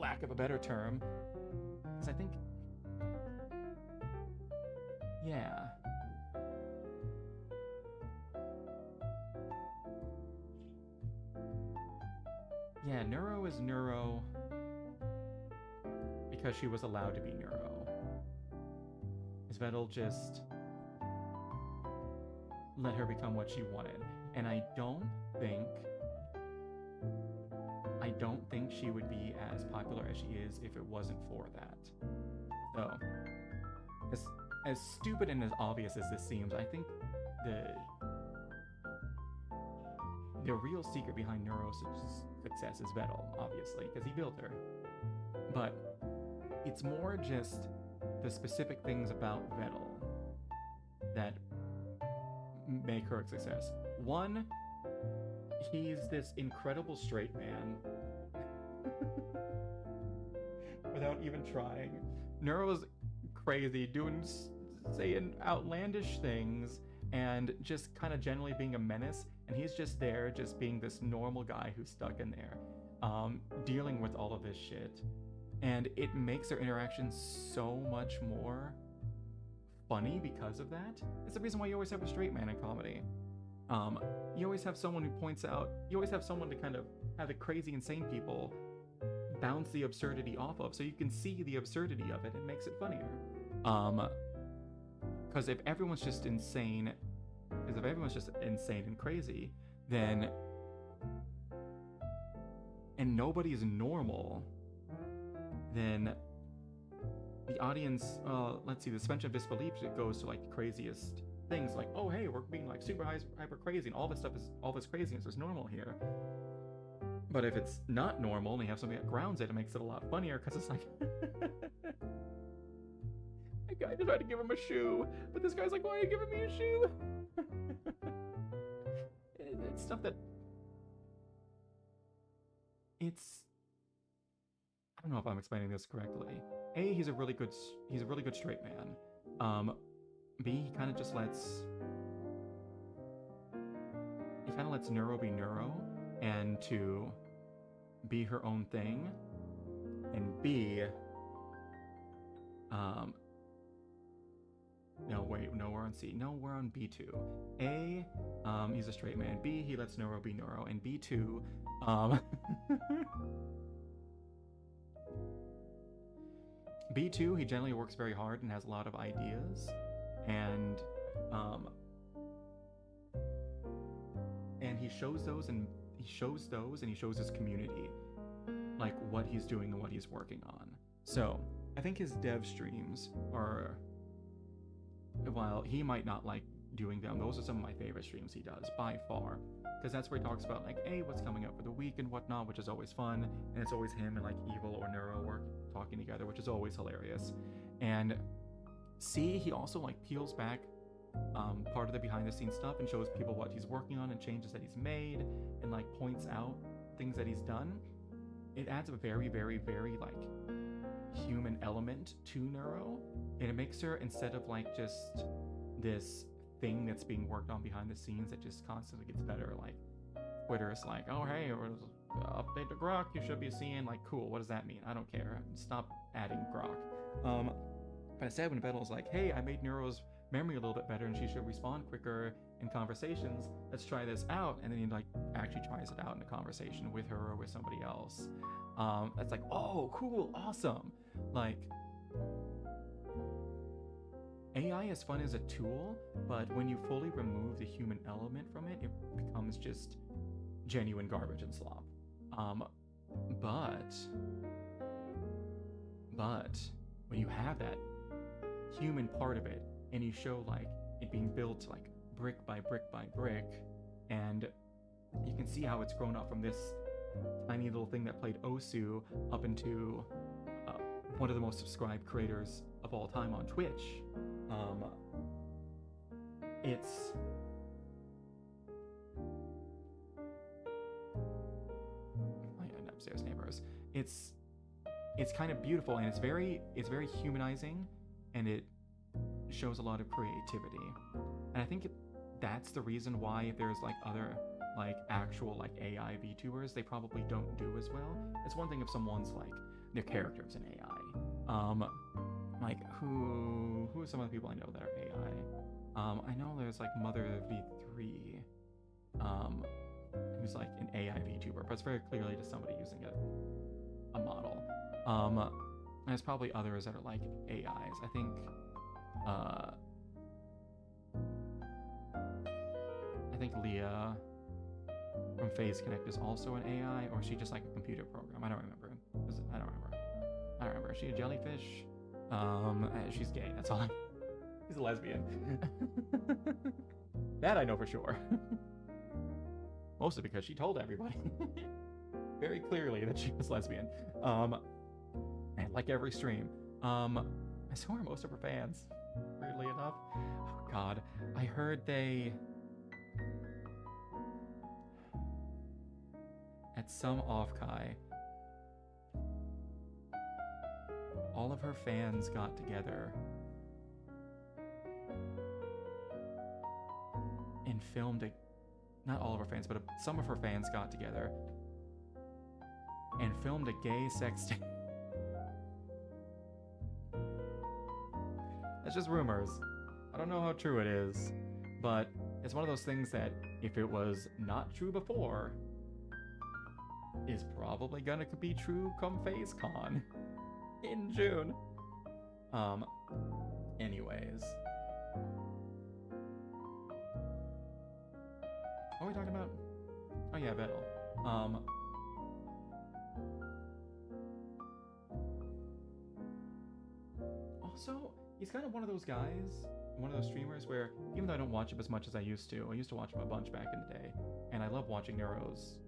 lack of a better term, because I think Neuro is Neuro because she was allowed to be Neuro. Vettel just let her become what she wanted, and I don't think she would be as popular as she is if it wasn't for that. So, as stupid and as obvious as this seems, I think the real secret behind Neuro's success is Vettel, obviously, because he built her. But it's more just the specific things about Vettel that make her a success. One, he's this incredible straight man without even trying. Neuro's crazy, saying outlandish things, and just kind of generally being a menace, and he's just there, just being this normal guy who's stuck in there, dealing with all of this shit. And it makes their interaction so much more funny because of that. It's the reason why you always have a straight man in comedy. You always have someone who points out, you always have someone to kind of have the crazy, insane people bounce the absurdity off of, so you can see the absurdity of it. It makes it funnier. Because if everyone's just insane, and crazy, then, and nobody's normal, then the audience, let's see, the suspension of disbelief, it goes to like the craziest things, like, oh hey, we're being like super hyper crazy, and all this craziness is normal here. But if it's not normal and you have something that grounds it, it makes it a lot funnier, because it's like a guy just tried to give him a shoe, but this guy's like, why are you giving me a shoe? It's stuff that I don't know if I'm explaining this correctly. A, he's a really good straight man. B, he kind of lets Neuro be Neuro, and to be her own thing. And B, no, wait, no, we're on C. No, we're on B2. A, he's a straight man. B, he lets Neuro be Neuro. And B2, B2, he generally works very hard and has a lot of ideas, and he shows those, and he shows his community like what he's doing and what he's working on. So I think his dev streams are, while he might not like doing them, those are some of my favorite streams he does by far, because that's where he talks about like, hey, what's coming up for the week and whatnot, which is always fun, and it's always him and like Evil or Neuro talking together, which is always hilarious. And C, he also like peels back part of the behind the scenes stuff and shows people what he's working on and changes that he's made, and like points out things that he's done. It adds a very, very, very like human element to Neuro, and it makes her, instead of like just this thing that's being worked on behind the scenes that just constantly gets better, like Twitter's like, oh hey, update to Grok, you should be seeing, like, cool, what does that mean? I don't care. Stop adding Grok. But instead, when Vettel's like, hey, I made Neuro's memory a little bit better and she should respond quicker in conversations, let's try this out, and then he, like, actually tries it out in a conversation with her or with somebody else. That's like, oh, cool, awesome. Like, AI is fun as a tool, but when you fully remove the human element from it, it becomes just genuine garbage and slop. But when you have that human part of it, and you show, like, it being built, like, brick by brick by brick, and you can see how it's grown up from this tiny little thing that played Osu up into one of the most subscribed creators of all time on Twitch. It's upstairs neighbors. It's kind of beautiful, and it's very humanizing, and it shows a lot of creativity. And I think that's the reason why, if there's, like, other, like, actual, like, AI VTubers, they probably don't do as well. It's one thing if someone's, like, their character's an AI. Like, who are some of the people I know that are AI? I know there's, like, Mother V3, who's, like, an AI VTuber, but it's very clearly just somebody using a model. There's probably others that are, like, AIs. I think Leah from Phase Connect is also an AI, or is she just, like, a computer program? I don't remember. Is she a jellyfish? She's gay, that's all. She's a lesbian. That I know for sure. Mostly because she told everybody very clearly that she was lesbian. And like every stream. And so are most of her fans, weirdly enough. Oh god, I heard they... At some off-kai, all of her fans got together and filmed a... Not all of her fans, but some of her fans got together and filmed a gay sex tape. That's just rumors. I don't know how true it is, but it's one of those things that, if it was not true before, is probably gonna be true come FazeCon in June. Anyways. What are we talking about? Oh yeah, Vettel. Also, he's kind of one of those guys, one of those streamers where, even though I don't watch him as much as I used to watch him a bunch back in the day, and I love watching Nero's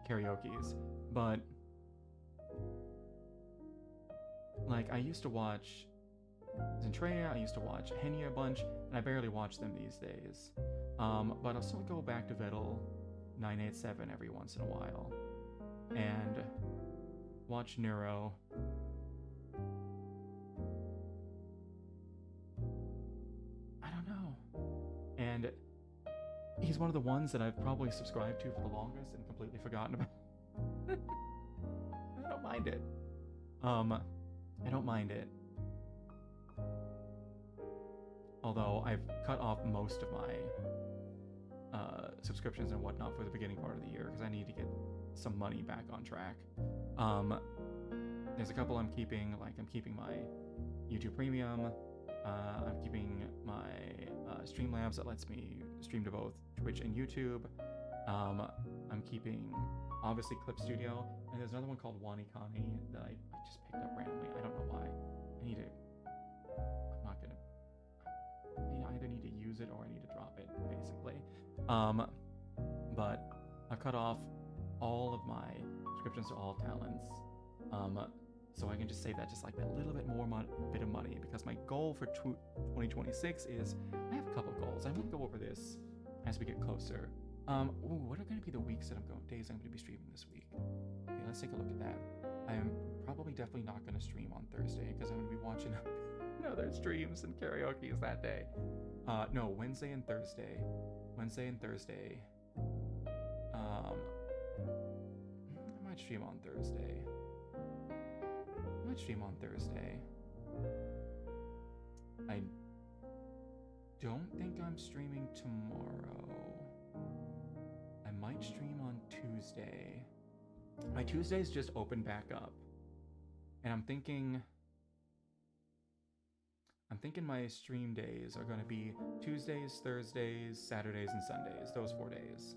karaoke's, but like, I used to watch Zentreya, I used to watch Henia a bunch, and I barely watch them these days. But I'll still go back to Vettel 987 every once in a while, and watch Neuro. I don't know. And he's one of the ones that I've probably subscribed to for the longest and completely forgotten about. I don't mind it. I don't mind it. Although I've cut off most of my subscriptions and whatnot for the beginning part of the year because I need to get some money back on track. There's a couple I'm keeping, like I'm keeping my YouTube Premium. I'm keeping my Streamlabs that lets me stream to both Twitch and YouTube. I'm keeping, obviously, Clip Studio, and there's another one called WaniKani that I just picked up randomly. I don't know why. I'm not gonna... I either need to use it or I need to drop it, basically. But I've cut off all of my subscriptions to all talents, so I can just save that just like that little bit more bit of money, because my goal for 2026 is, I have a couple goals. I'm gonna go over this as we get closer. What are going to be the days I'm going to be streaming this week? Okay, let's take a look at that. I am probably definitely not going to stream on Thursday because I'm going to be watching other streams and karaoke's that day. No, Wednesday and Thursday. I might stream on Thursday. I don't think I'm streaming tomorrow. I might stream on Tuesday. My Tuesdays just opened back up. And I'm thinking my stream days are going to be Tuesdays, Thursdays, Saturdays, and Sundays. Those 4 days.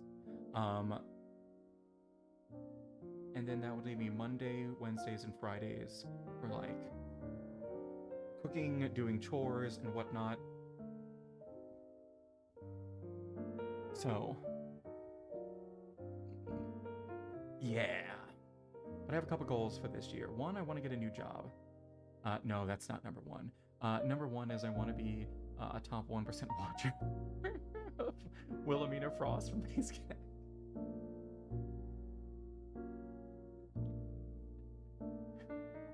And then that would leave me Monday, Wednesdays, and Fridays for like cooking, doing chores, and whatnot. So, yeah. But I have a couple goals for this year. One, I want to get a new job. No, that's not number one. Number one is I want to be a top 1% watcher of Wilhelmina Frost from Basecamp.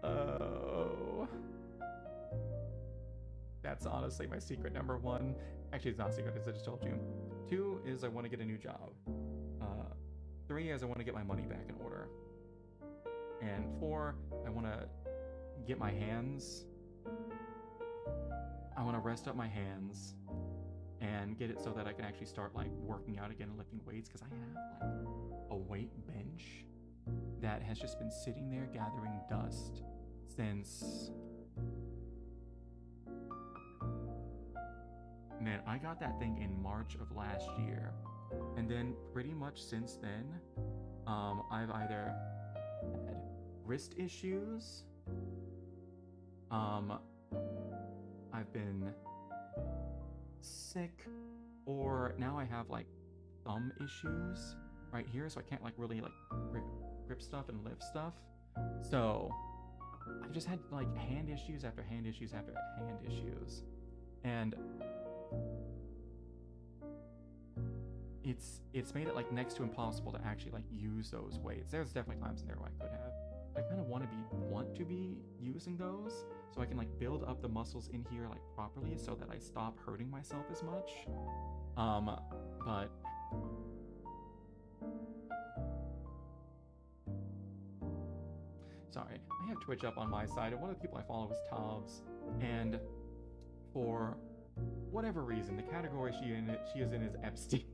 Oh. That's honestly my secret number one. Actually, it's not secret, as I just told you. 2 is I want to get a new job. 3 is I want to get my money back in order. And 4, I want to get my hands. I want to rest up my hands and get it so that I can actually start like working out again and lifting weights, because I have like a weight bench that has just been sitting there gathering dust since, man, I got that thing in March of last year. And then pretty much since then, I've either had wrist issues, I've been sick, or now I have like thumb issues right here, so I can't like really like grip stuff and lift stuff. So I've just had like hand issues after hand issues after hand issues, and it's made it like next to impossible to actually like use those weights. There's definitely times in there where I could have. I kind of want to be using those so I can like build up the muscles in here like properly so that I stop hurting myself as much. But sorry, I have Twitch up on my side, and one of the people I follow is Tobbs, and for whatever reason, the category she is in is Epstein.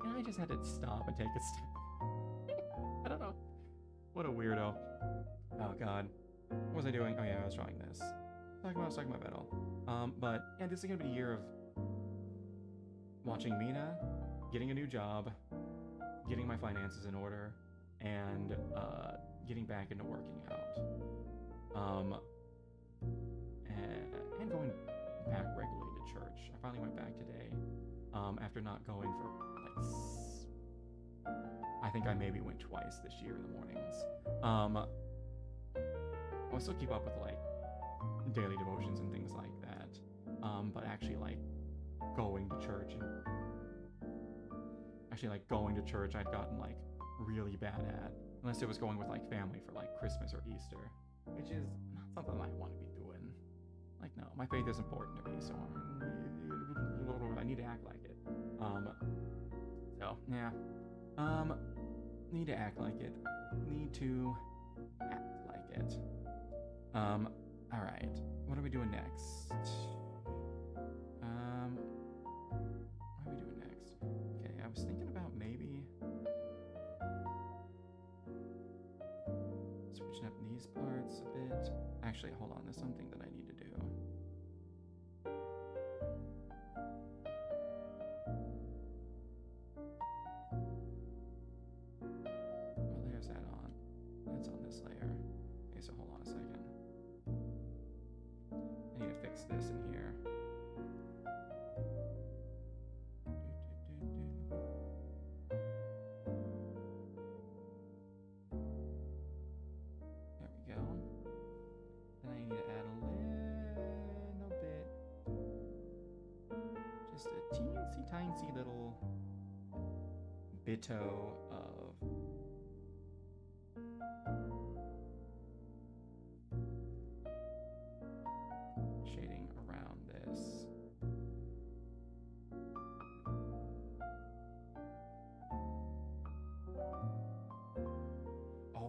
And I just had to stop and take a step. I don't know. What a weirdo. Oh god. What was I doing? Oh yeah, I was drawing this. I was talking about metal. But yeah, this is gonna be a year of watching Mina, getting a new job, getting my finances in order, and getting back into working out. And going back regularly to church. I finally went back today, after not going for like I think I maybe went twice this year in the mornings. I'll still keep up with like daily devotions and things like that, but actually like going to church I'd gotten like really bad at, unless it was going with like family for like Christmas or Easter, which is not something I want to be doing. Like, no, my faith is important to me, so I need to act like it. So yeah, need to act like it. Need to act like it. All right, what are we doing next? What are we doing next? Okay, I was thinking about maybe switching up these parts a bit. Actually, hold on, there's something that I need to do. What layer is that on? That's on this layer. Okay, so hold on a second. I need to fix this in here. There we go. Then I need to add a little bit, just a teensy tiny little bito of shading around this.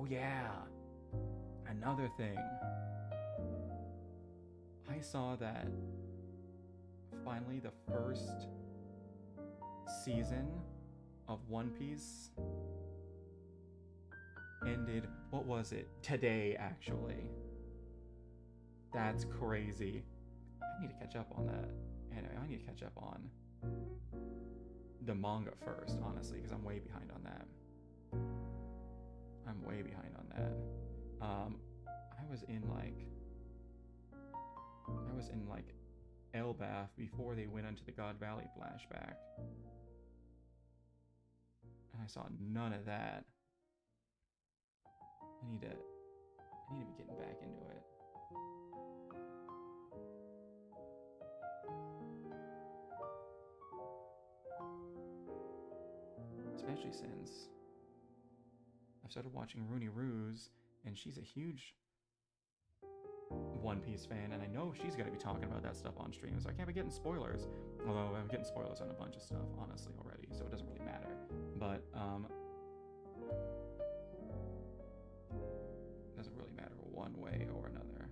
Oh yeah, another thing. I saw that finally the first season of One Piece ended, what was it? Today, actually. That's crazy. I need to catch up on that. And I need to catch up on the manga first, honestly, because I'm way behind on that. I'm way behind on that. I was in like Elbath before they went into the God Valley flashback. And I saw none of that. I need to be getting back into it. Especially since I've started watching Rooney Ruse, and she's a huge One Piece fan, and I know she's going to be talking about that stuff on stream, so I can't be getting spoilers. Although I'm getting spoilers on a bunch of stuff, honestly, already, so it doesn't really matter. But, doesn't really matter one way or another.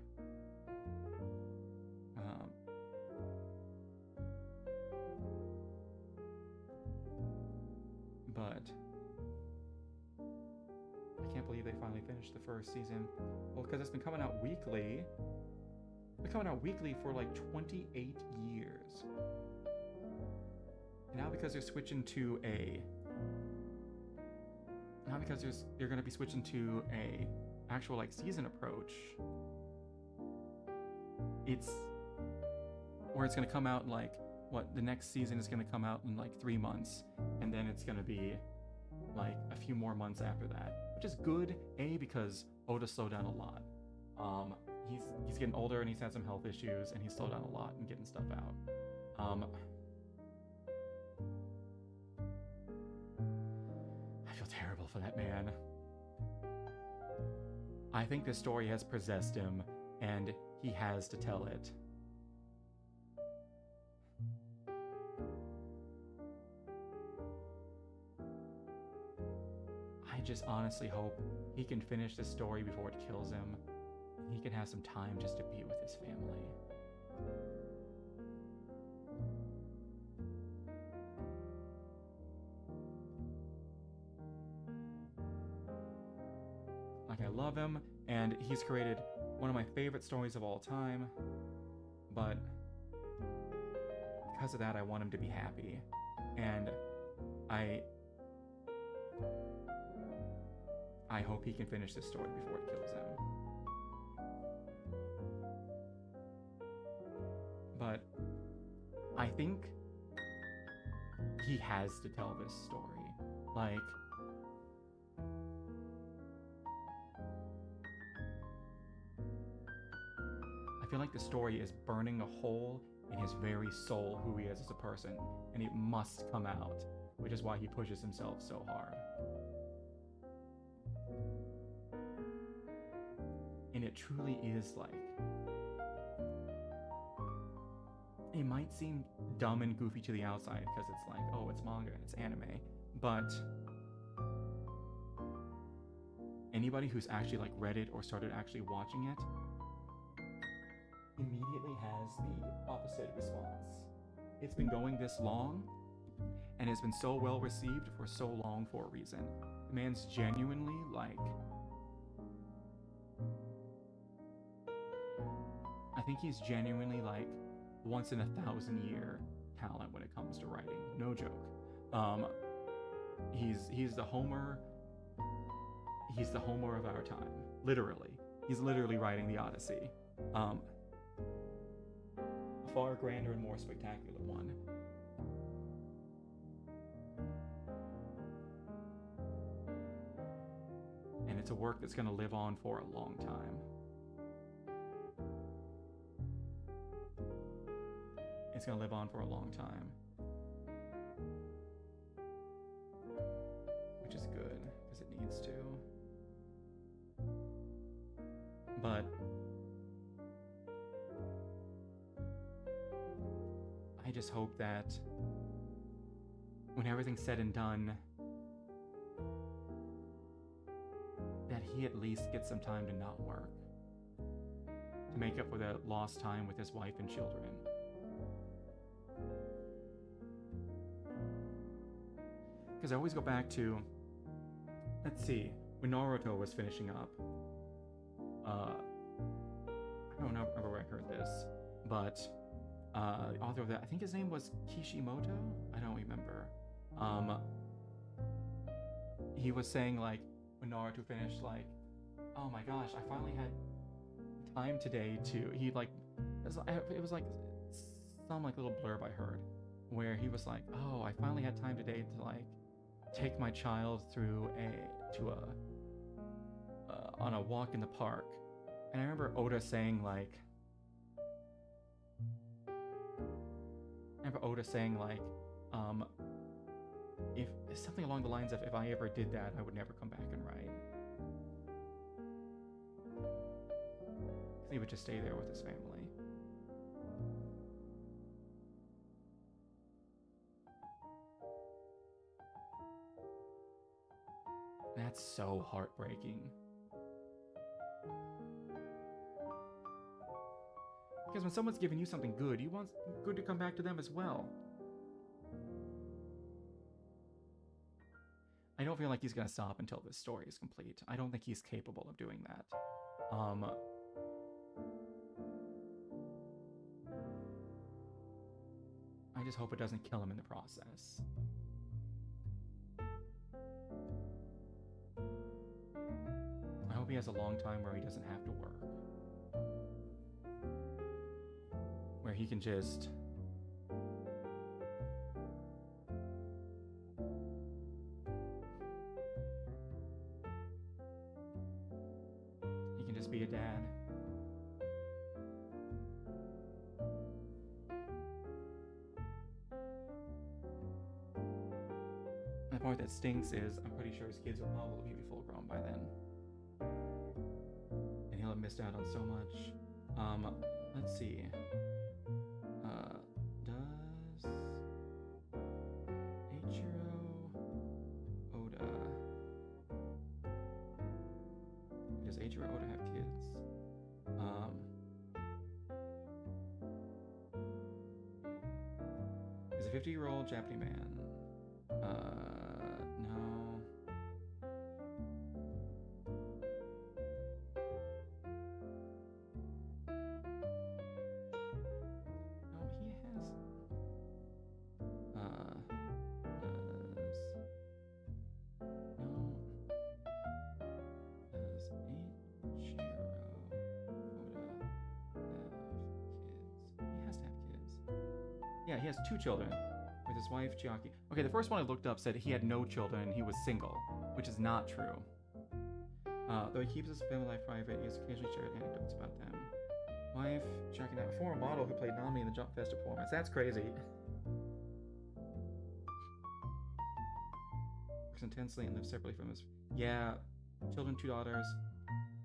But I can't believe they finally finished the first season. Well, because it's been coming out weekly. It's been coming out weekly for like 28 years. And now because they're switching to they're going to be switching to a actual like season approach. It's where it's going to come out like the next season is going to come out in like 3 months, and then it's going to be like a few more months after that, which is good, because Oda slowed down a lot. He's getting older and he's had some health issues, and he's slowed down a lot in getting stuff out. I feel terrible for that man. I think this story has possessed him, and he has to tell it. I just honestly hope he can finish this story before it kills him. He can have some time just to be with his family. Like, I love him, and he's created one of my favorite stories of all time, but because of that, I want him to be happy. And I hope he can finish this story before it kills him. But I think he has to tell this story. Like, I feel like the story is burning a hole in his very soul, who he is as a person, and it must come out, which is why he pushes himself so hard. And it truly is like, it might seem dumb and goofy to the outside because it's like, oh, it's manga and it's anime, but anybody who's actually like read it or started actually watching it immediately has the opposite response. It's been going this long, and it's been so well received for so long for a reason. The man's genuinely like, I think he's genuinely like once in a 1,000-year talent when it comes to writing. No joke. He's the Homer. He's the Homer of our time. Literally. He's literally writing the Odyssey. A far grander and more spectacular one. And it's a work that's going to live on for a long time. It's going to live on for a long time. Which is good, because it needs to. But I just hope that when everything's said and done, that that he at least gets some time to not work, to make up for the lost time with his wife and children. Because I always go back to, let's see, when Naruto was finishing up, I don't remember where I heard this, but the author of that, I think his name was Kishimoto? I don't remember. He was saying, like, when Naruto finished, like, oh my gosh, I finally had time today to, he, like, it was like some, like, little blurb I heard, where he was like, oh, I finally had time today to, like, take my child through on a walk in the park. And I remember Oda saying, like, if something along the lines of, if I ever did that, I would never come back and write. He would just stay there with his family. That's so heartbreaking. Because when someone's giving you something good, you want good to come back to them as well. I don't feel like he's going to stop until this story is complete. I don't think he's capable of doing that. I just hope it doesn't kill him in the process. I hope he has a long time where he doesn't have to work. Where he can just... be a dad. The part that stinks is I'm pretty sure his kids will probably be full grown by then. And he'll have missed out on so much. Let's see. Does Eiichiro Oda... Does Eiichiro Oda have kids? Is a 50-year-old Japanese man. No. No, he has... Yeah, he has 2 children with his wife, Chiaki. Okay, the first one I looked up said he had no children and he was single, which is not true. Though he keeps his family life private, he has occasionally shared anecdotes about them. Wife, Chiaki, a former model who played Nami in the Jump Fest performance. That's crazy. Works intensely and lives separately from his... Yeah, children, 2 daughters.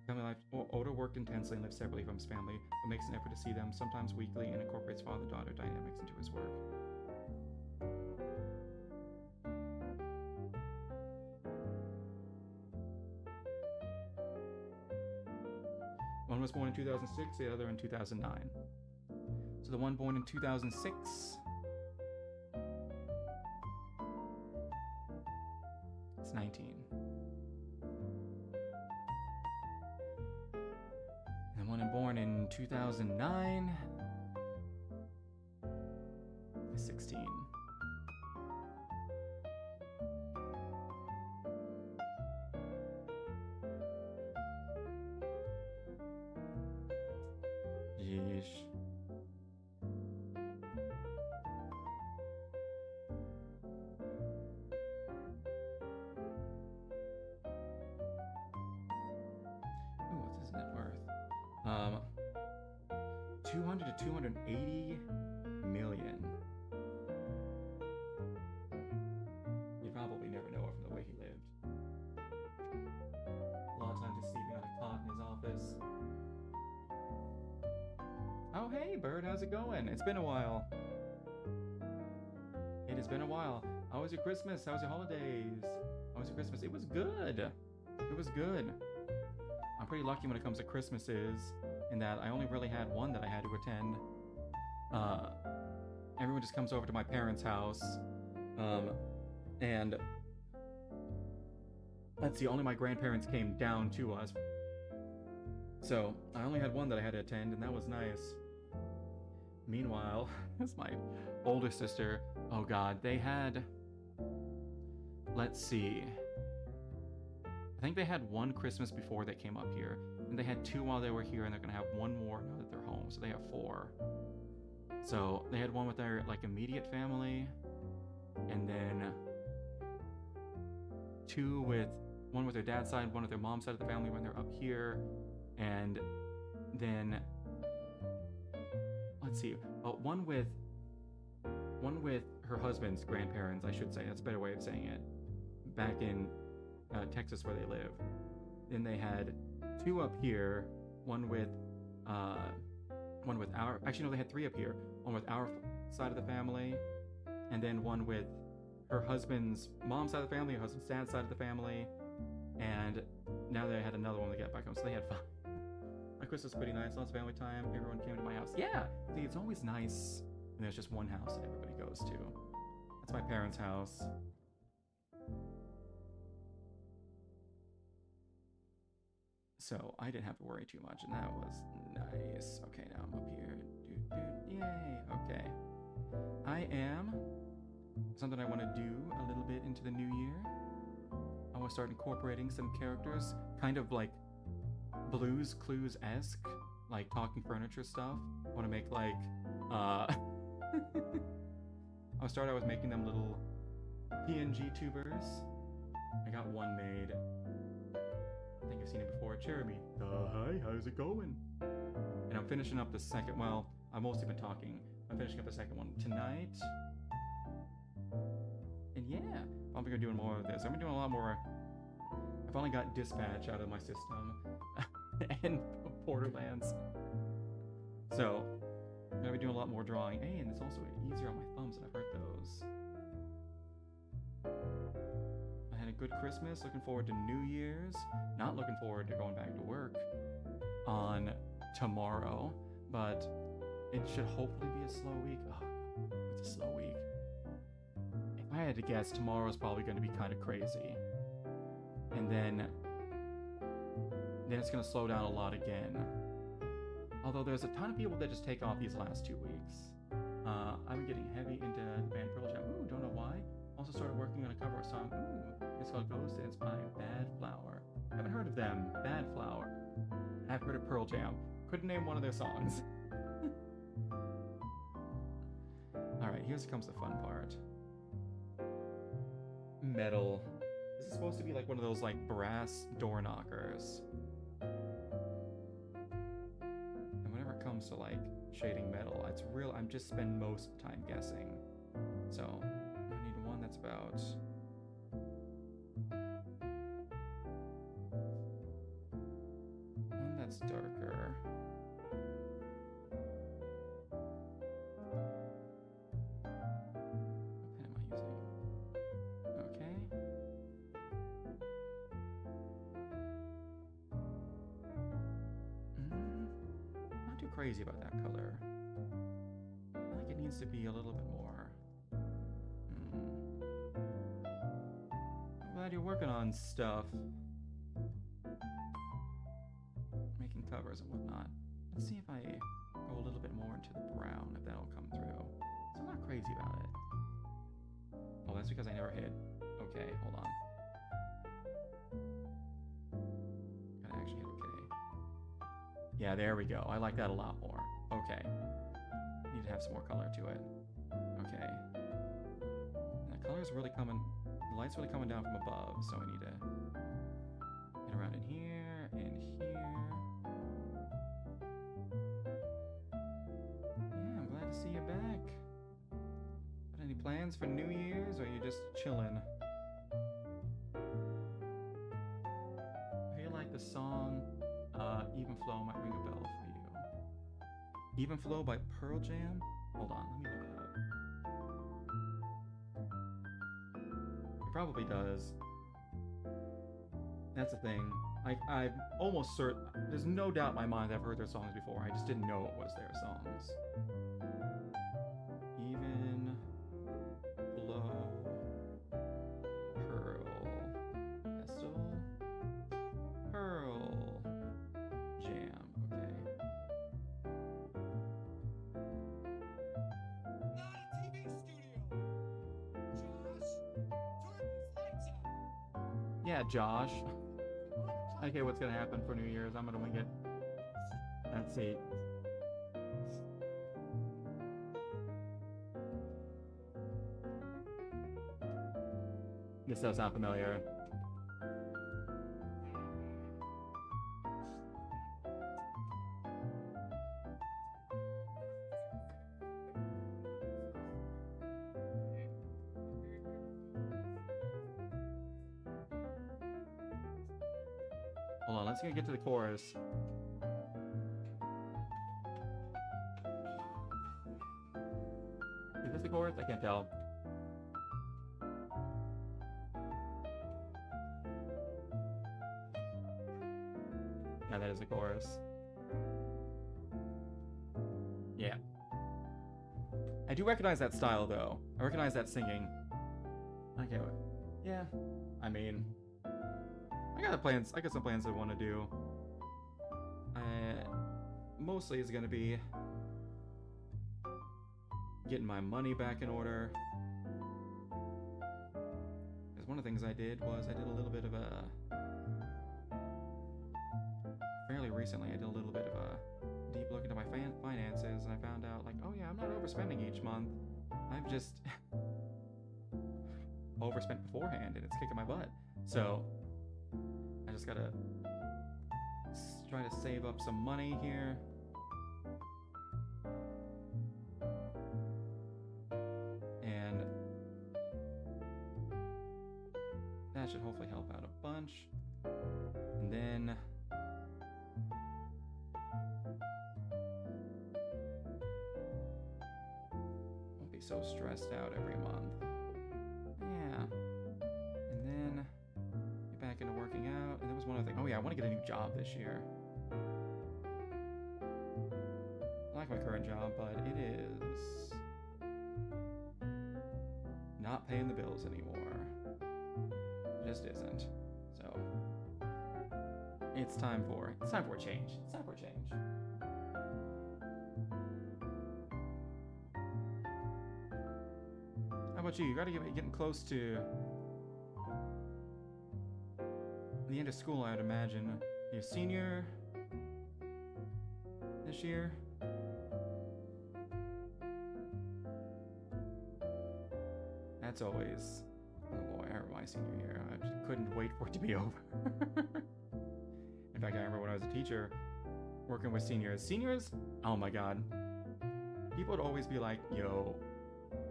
Family life. Oda worked intensely and lived separately from his family, but makes an effort to see them, sometimes weekly, and incorporates father-daughter dynamics into his work. One was born in 2006, the other in 2009. So the one born in 2006... it's 19. Born in 2009, 16. Yeesh. Ooh, what's his net worth? 200 to 280 million. You probably never know it from the way he lived. A lot of times you see me on a cot in his office. Oh hey Bird, how's it going? It's been a while. It has been a while. How was your Christmas? How was your holidays? How was your Christmas? It was good. It was good. I'm pretty lucky when it comes to Christmases, in that I only really had one that I had to attend. Everyone just comes over to my parents' house, and let's see, only my grandparents came down to us. So I only had one that I had to attend, and that was nice. Meanwhile, it's my older sister. Oh God, they had, let's see, I think they had one Christmas before they came up here, and they had two while they were here, and they're gonna have one more now that they're home, so they have four. So they had one with their like immediate family, and then one with their dad's side, one with their mom's side of the family when they're up here, and then let's see, one with her husband's grandparents, I should say. That's a better way of saying it. Back in Texas where they live. Then they had two up here, one with our, actually no, they had three up here. One with our side of the family, and then one with her husband's mom's side of the family, her husband's dad's side of the family, and now they had another one to get back home, so they had fun. My Christmas was pretty nice, lots of family time, everyone came to my house. Yeah, see, it's always nice when there's just one house that everybody goes to. That's my parents' house. So I didn't have to worry too much, and that was nice. Okay, now I'm up here. Yay, okay. I am something I want to do a little bit into the new year. I want to start incorporating some characters, kind of like Blue's Clues-esque, like talking furniture stuff. I want to make like, I'll start out with making them little PNGtubers. I got one made. I think I've seen it before. Jeremy. Hi, how's it going? And I'm finishing up the second, well, I've mostly been talking. I'm finishing up the second one tonight. And yeah, I'm gonna be doing more of this. I've been doing a lot more. I finally got Dispatch out of my system and Borderlands. So I'm gonna be doing a lot more drawing. Hey, and it's also easier on my thumbs, and I've heard those. I had a good Christmas. Looking forward to New Year's. Not looking forward to going back to work on tomorrow, but it should hopefully be a slow week. Oh, it's a slow week. If I had to guess, tomorrow's probably going to be kind of crazy. And then it's going to slow down a lot again. Although there's a ton of people that just take off these last 2 weeks. I've been getting heavy into the band Pearl Jam. Ooh, don't know why. Also started working on a cover of a song. Ooh, it's called Ghost and it's by Bad Flower. Haven't heard of them. Bad Flower. I've heard of Pearl Jam. Couldn't name one of their songs. Alright, here comes the fun part. Metal. This is supposed to be like one of those like brass door knockers. And whenever it comes to like shading metal, it's real, I'm just spend most of the time guessing. So I need one that's about that's darker. What pen am I using? Okay. Not too crazy about that color. I think it needs to be a little bit more. I'm glad you're working on stuff. Making covers and whatnot. Let's see if I go a little bit more into the brown, if that'll come through. So I'm not crazy about it. Oh, that's because I never hit. Okay, hold on. Gotta actually hit okay. Yeah, there we go. I like that a lot more. Okay. Need to have some more color to it. Okay. And the color's really coming, the light's really coming down from above, so I need to get around in here and here. Yeah, I'm glad to see you back. Got any plans for New Year's, or are you just chilling? I feel like the song Even Flow might ring a bell for you. Even Flow by Pearl Jam? Hold on, let me look it up. It probably does. That's the thing. I'm almost certain. There's no doubt in my mind that I've heard their songs before. I just didn't know it was their songs. Even Blow, Pearl, Pestle, Pearl, Jam. Okay. Not a TV studio. Josh, turn these lights out. Yeah, Josh. Okay, what's gonna happen for New Year's? I'm gonna wing it. Let's see. This does sound familiar. Hold on, let's get to the chorus. Is this the chorus? I can't tell. Yeah, that is the chorus. Yeah. I do recognize that style, though. I recognize that singing. Okay, yeah. I mean, I got plans. I got some plans I want to do. Mostly it's gonna be getting my money back in order. Because one of the things I did was I did a little bit of a fairly recently. I did a little bit of a deep look into my finances, and I found out like, oh yeah, I'm not overspending each month. I've just overspent beforehand, and it's kicking my butt. So I just gotta try to save up some money here. And that should hopefully help out a bunch. And then won't be so stressed out every month. Yeah. And then get back into working out. And there was one other thing. Oh yeah, I want to get a new job this year. I like my current job, but it is not paying the bills anymore. It just isn't. So it's time for a change. It's time for a change. How about you? You gotta getting close to the end of school, I would imagine. You're a senior this year. That's always, oh boy, I remember my senior year. I just couldn't wait for it to be over. In fact, I remember when I was a teacher working with seniors. Seniors, oh my god. People would always be like, yo,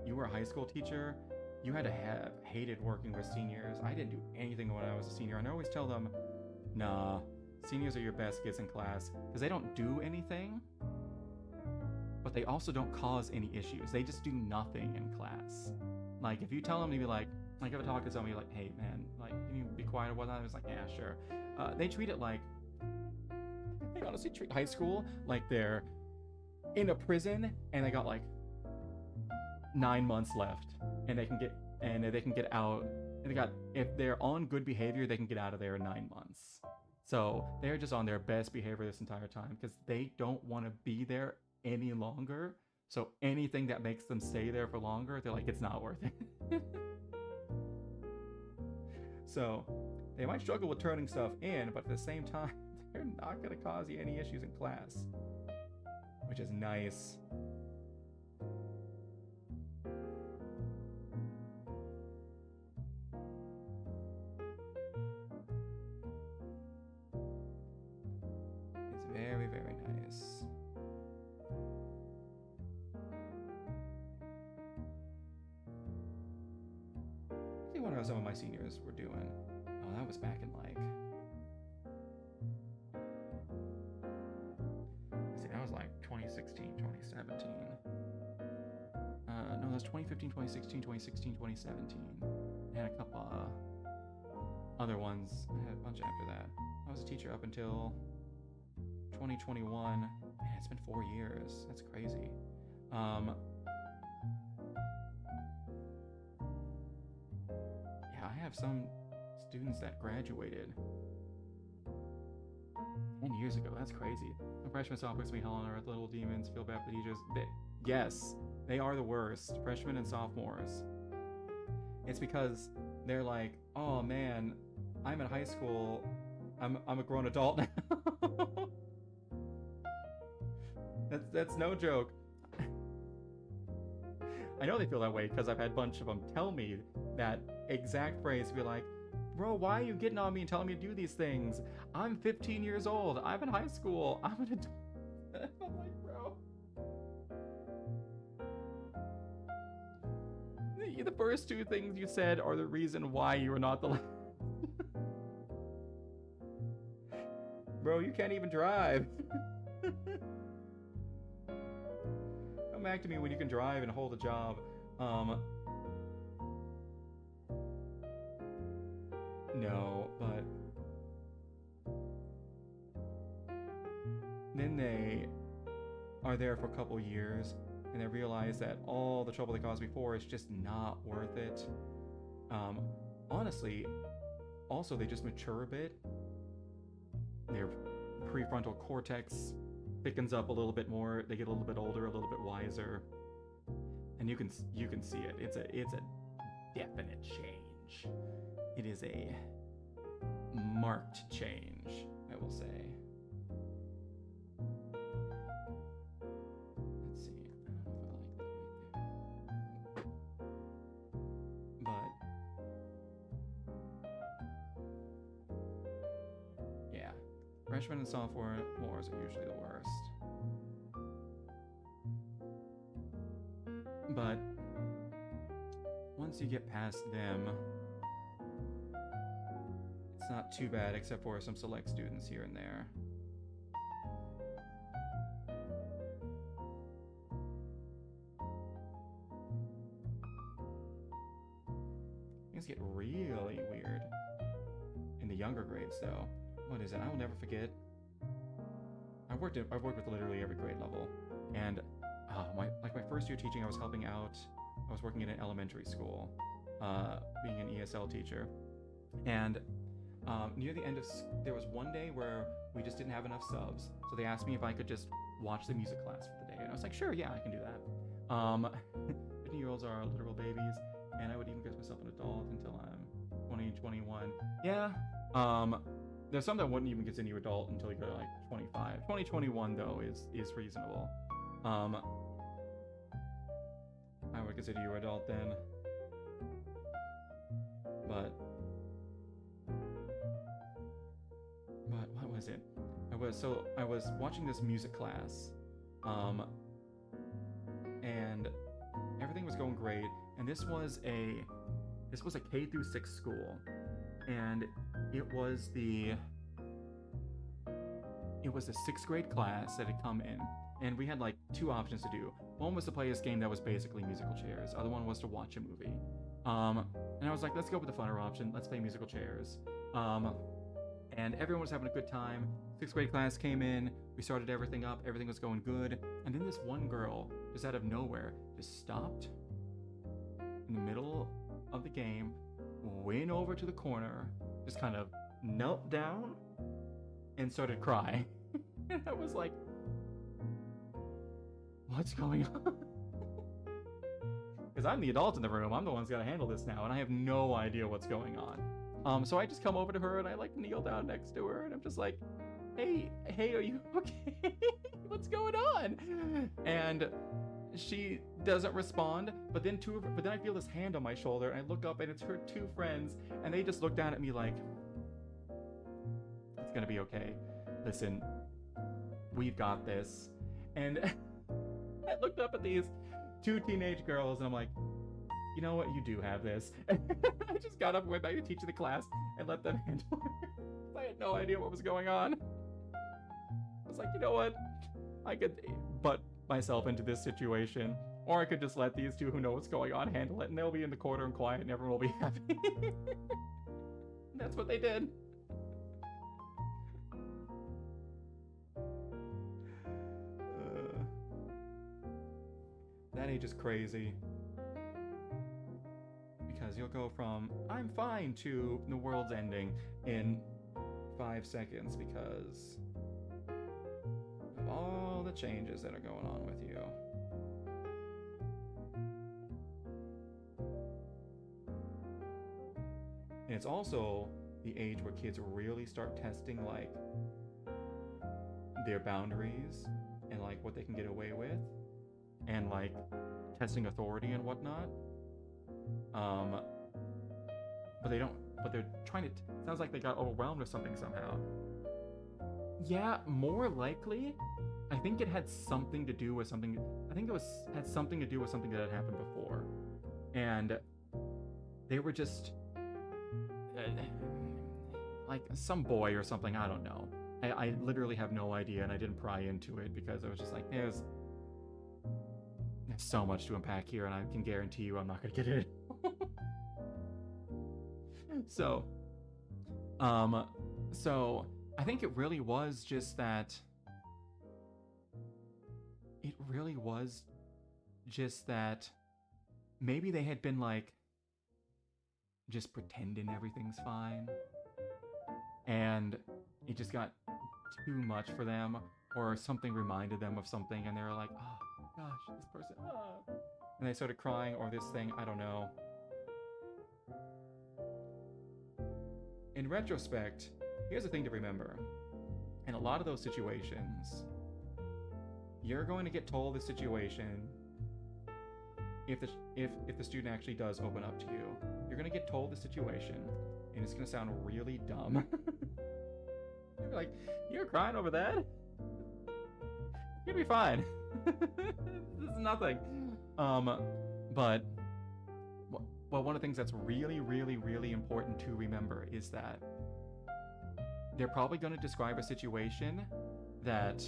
you were a high school teacher, you had to have hated working with seniors. I didn't do anything when I was a senior. And I always tell them, nah, seniors are your best kids in class because they don't do anything, but they also don't cause any issues. They just do nothing in class. Like, if you tell them to be like if I talk to somebody like, hey man, like, can you be quiet or whatnot? It's like, yeah, sure. They treat it like, they honestly treat high school like they're in a prison and they got like 9 months left and they can get out. And they got, if they're on good behavior, they can get out of there in 9 months. So they're just on their best behavior this entire time because they don't want to be there any longer. So anything that makes them stay there for longer, they're like, it's not worth it. So they might struggle with turning stuff in, but at the same time, they're not going to cause you any issues in class, which is nice. It's very, very nice. I wonder how some of my seniors were doing. Oh, that was back in like, see, that was like 2016, 2017. No, that was 2015, 2016, 2016, 2017. And a couple, other ones. I had a bunch after that. I was a teacher up until 2021. Man, it's been 4 years. That's crazy. Yeah, I have some students that graduated 10 years ago. That's crazy. Some freshmen, sophomores, we hell on earth, little demons, feel bad for the teachers. Yes, they are the worst. Freshmen and sophomores. It's because they're like, oh man, I'm in high school. I'm a grown adult now. That's no joke. I know they feel that way because I've had a bunch of them tell me that exact phrase. Be like, bro, why are you getting on me and telling me to do these things? I'm 15 years old. I'm in high school. I'm an adult. I'm like, bro. The first two things you said are the reason why you are not the Bro, you can't even drive. Come back to me when you can drive and hold a job. No, but then they are there for a couple years and they realize that all the trouble they caused before is just not worth it. Honestly, also they just mature a bit. Their prefrontal cortex thickens up a little bit more. They get a little bit older, a little bit wiser, and you can see it. It's a definite change. It is a marked change, I will say. Let's see. I don't know if I like that right there. But yeah, freshmen and sophomores are usually the worst. But once you get past them, it's not too bad, except for some select students here and there. Things get really weird in the younger grades, though. What is it? I will never forget. I've worked with literally every grade level, and my first year teaching, I was helping out. I was working in an elementary school, being an ESL teacher, and near the end of there was one day where we just didn't have enough subs, so they asked me if I could just watch the music class for the day, and I was like, sure, yeah, I can do that. 15-year-olds are literal babies, and I would even consider myself an adult until I'm 20, 21. Yeah. There's some that wouldn't even consider you adult until you go to like 25. 2021 though is reasonable. I would consider you adult then. But what was it? I was watching this music class, and everything was going great. And this was a K through 6 school, and it was the 6th grade class that had come in, and we had like 2 options to do. One was to play this game that was basically musical chairs. The other one was to watch a movie. And I was like, let's go with the funner option. Let's play musical chairs. And everyone was having a good time. 6th grade class came in. We started everything up. Everything was going good. And then this one girl, just out of nowhere, just stopped in the middle of the game, went over to the corner, just kind of knelt down, and started crying. And I was like, what's going on? Because I'm the adult in the room. I'm the one who's got to handle this now, and I have no idea what's going on. So I just come over to her, and I like kneel down next to her, and I'm just like, hey, are you okay? What's going on? And she doesn't respond, but then I feel this hand on my shoulder, and I look up, and it's her 2 friends, and they just look down at me like, it's gonna be okay. Listen, we've got this. And I looked up at these 2 teenage girls, and I'm like, you know what? You do have this. And I just got up and went back to teaching the class and let them handle it. I had no idea what was going on. I was like, you know what? I could butt myself into this situation, or I could just let these 2 who know what's going on handle it, and they'll be in the corner and quiet, and everyone will be happy. And That's what they did. That age is crazy. Because you'll go from, I'm fine, to the world's ending in 5 seconds because of all the changes that are going on with you. And it's also the age where kids really start testing, like, their boundaries and, like, what they can get away with, and, like, testing authority and whatnot. But they're trying to, sounds like they got overwhelmed with something somehow. Yeah, more likely, I think it had something to do with something, had something to do with something that had happened before. And they were just, like, some boy or something, I don't know. I literally have no idea, and I didn't pry into it because I was just like, there's so much to unpack here, and I can guarantee you I'm not gonna get it. So I think it really was just that. It really was just that maybe they had been, like, just pretending everything's fine, and it just got too much for them, or something reminded them of something, and they were like, oh gosh, this person, and they started crying, or this thing, I don't know. In retrospect, here's the thing to remember. In a lot of those situations, you're going to get told the situation, if the student actually does open up to you, you're going to get told the situation, and it's going to sound really dumb. You're like, you're crying over that? You're gonna be fine. This is nothing. But well, one of the things that's really, really, really important to remember is that they're probably going to describe a situation that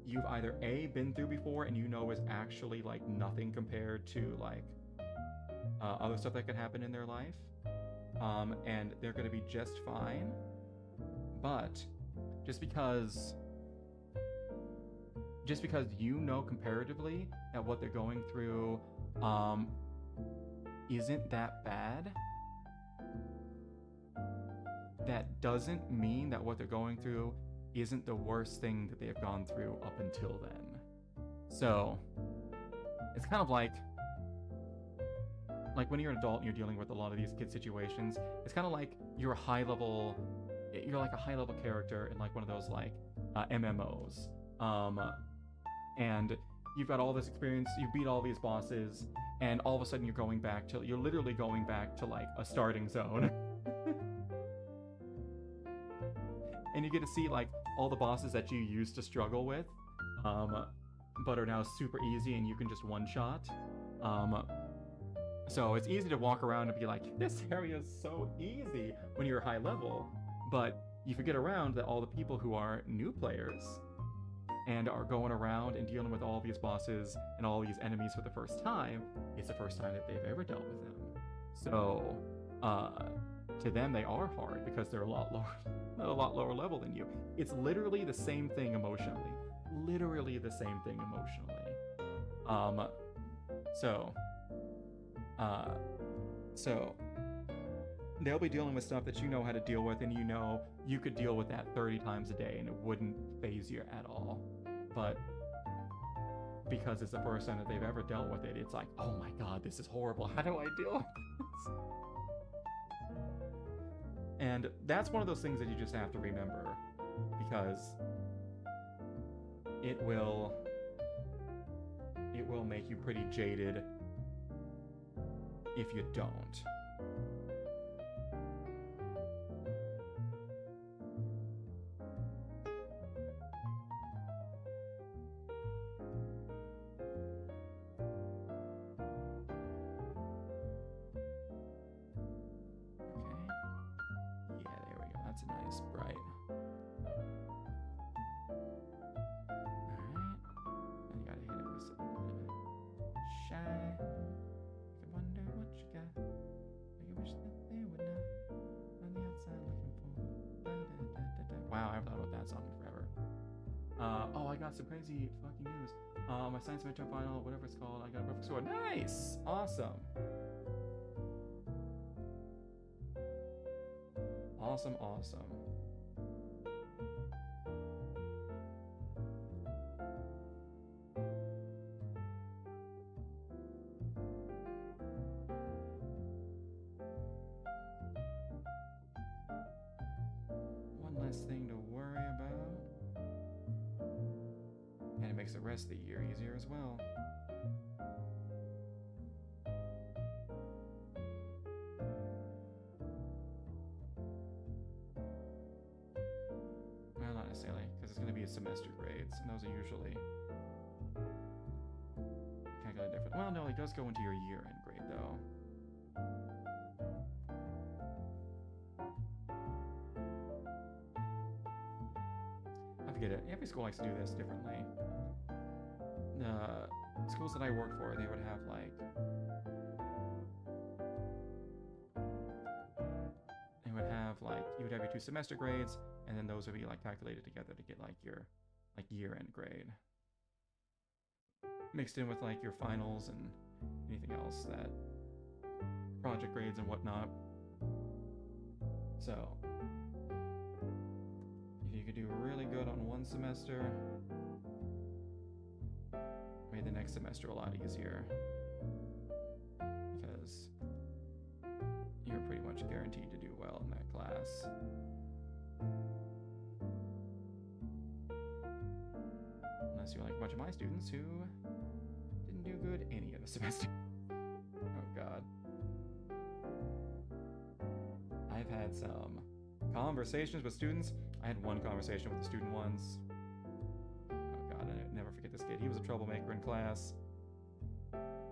you've either A, been through before and you know is actually, like, nothing compared to, like, other stuff that could happen in their life, and they're going to be just fine. But just because you know comparatively that what they're going through isn't that bad, that doesn't mean that what they're going through isn't the worst thing that they have gone through up until then. So it's kind of like when you're an adult and you're dealing with a lot of these kid situations, it's kind of like you're like a high level character in, like, one of those, like, MMOs, and you've got all this experience, you beat all these bosses, and all of a sudden you're literally going back to, like, a starting zone. And you get to see, like, all the bosses that you used to struggle with, but are now super easy and you can just one-shot. So it's easy to walk around and be like, this area is so easy when you're high level, but you forget around that all the people who are new players and are going around and dealing with all these bosses and all these enemies for the first time, it's the first time that they've ever dealt with them. So, to them they are hard because they're a lot lower level than you. It's literally the same thing emotionally. Literally the same thing emotionally. So they'll be dealing with stuff that you know how to deal with, and you know you could deal with that 30 times a day and it wouldn't faze you at all. But because it's the first time that they've ever dealt with it, it's like, oh my god, this is horrible. How do I deal with this? And that's one of those things that you just have to remember, because it will make you pretty jaded if you don't. That's a nice bright. Alright. And you gotta hit it with something shy. I wonder what you got. I wish that they would know. On the outside looking wow, I haven't thought about that song in forever. Oh, I got some crazy fucking news. My science midterm final, whatever it's called, I got a perfect score. Nice! Awesome. Awesome, awesome. One less thing to worry about. And it makes the rest of the year easier as well. Well, not necessarily, because it's going to be semester grades, and those are usually calculated different. Well, no, it does go into your year-end grade, though. I forget it. Every school likes to do this differently. The schools that I worked for, they would have like you would have your 2 semester grades, and then those would be like calculated together to get like your like year-end grade, mixed in with like your finals and anything else, that project grades and whatnot. So if you could do really good on one semester, made the next semester a lot easier, because you're pretty much guaranteed to do well in that class. Unless you're like a bunch of my students who didn't do good any of the semester. Oh god. I've had some conversations with students. I had one conversation with a student once. Oh god, I never forget this kid. He was a troublemaker in class.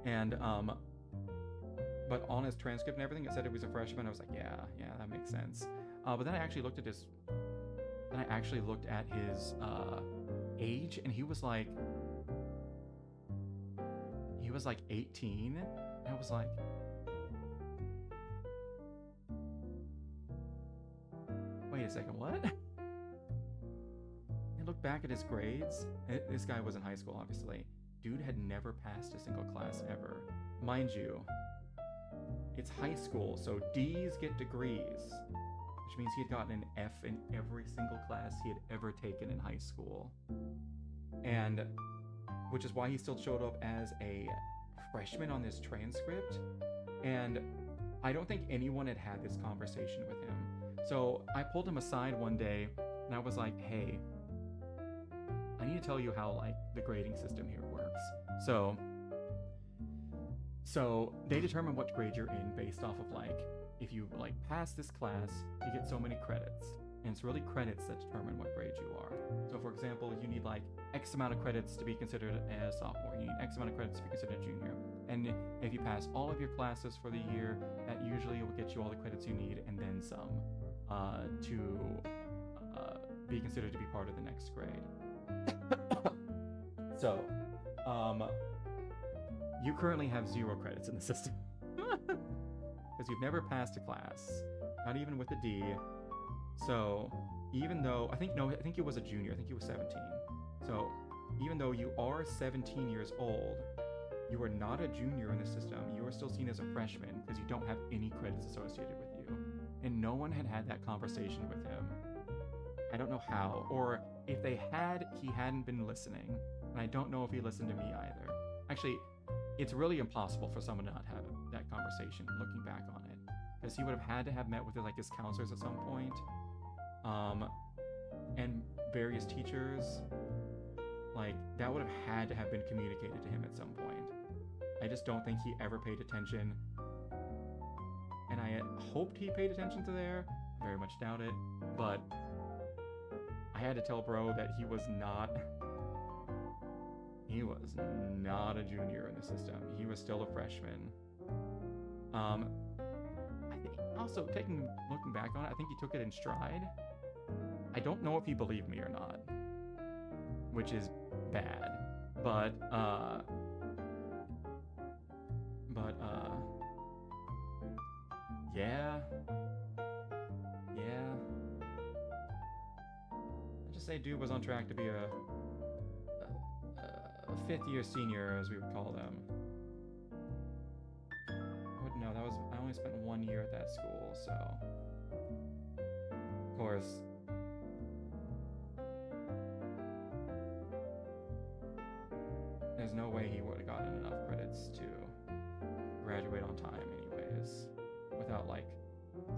And but on his transcript and everything, it said he was a freshman. I was like, yeah, that makes sense. But then I actually looked at his age, and he was like 18. And I was like, wait a second, what? I looked back at his grades. This guy was in high school, obviously. Dude had never passed a single class ever. Mind you, it's high school, so D's get degrees, which means he had gotten an F in every single class he had ever taken in high school. And which is why he still showed up as a freshman on this transcript. And I don't think anyone had had this conversation with him. So I pulled him aside one day and I was like, hey, I need to tell you how like the grading system here works. So they determine what grade you're in based off of like, if you like pass this class, you get so many credits. And it's really credits that determine what grade you are. So for example, you need like X amount of credits to be considered a sophomore. You need X amount of credits to be considered a junior. And if you pass all of your classes for the year, that usually will get you all the credits you need and then some to be considered to be part of the next grade. So, you currently have 0 credits in the system. Because you've never passed a class, not even with a D. So, even though, I think he was a junior, I think he was 17. So, even though you are 17 years old, you are not a junior in the system. You are still seen as a freshman because you don't have any credits associated with you. And no one had had that conversation with him. I don't know how, or if they had, he hadn't been listening. And I don't know if he listened to me either. Actually, it's really impossible for someone to not have that conversation looking back on it. Because he would have had to have met with like his counselors at some point. And various teachers. Like, that would have had to have been communicated to him at some point. I just don't think he ever paid attention. And I hoped he paid attention to there. Very much doubt it. But I had to tell bro that he was not a junior in the system. He was still a freshman. I think also looking back on it, I think he took it in stride. I don't know if he believed me or not, which is bad. But yeah. just say dude was on track to be a fifth year senior, as we would call them. No, I only spent 1 year at that school, so of course. There's no way he would have gotten enough credits to graduate on time anyways, without like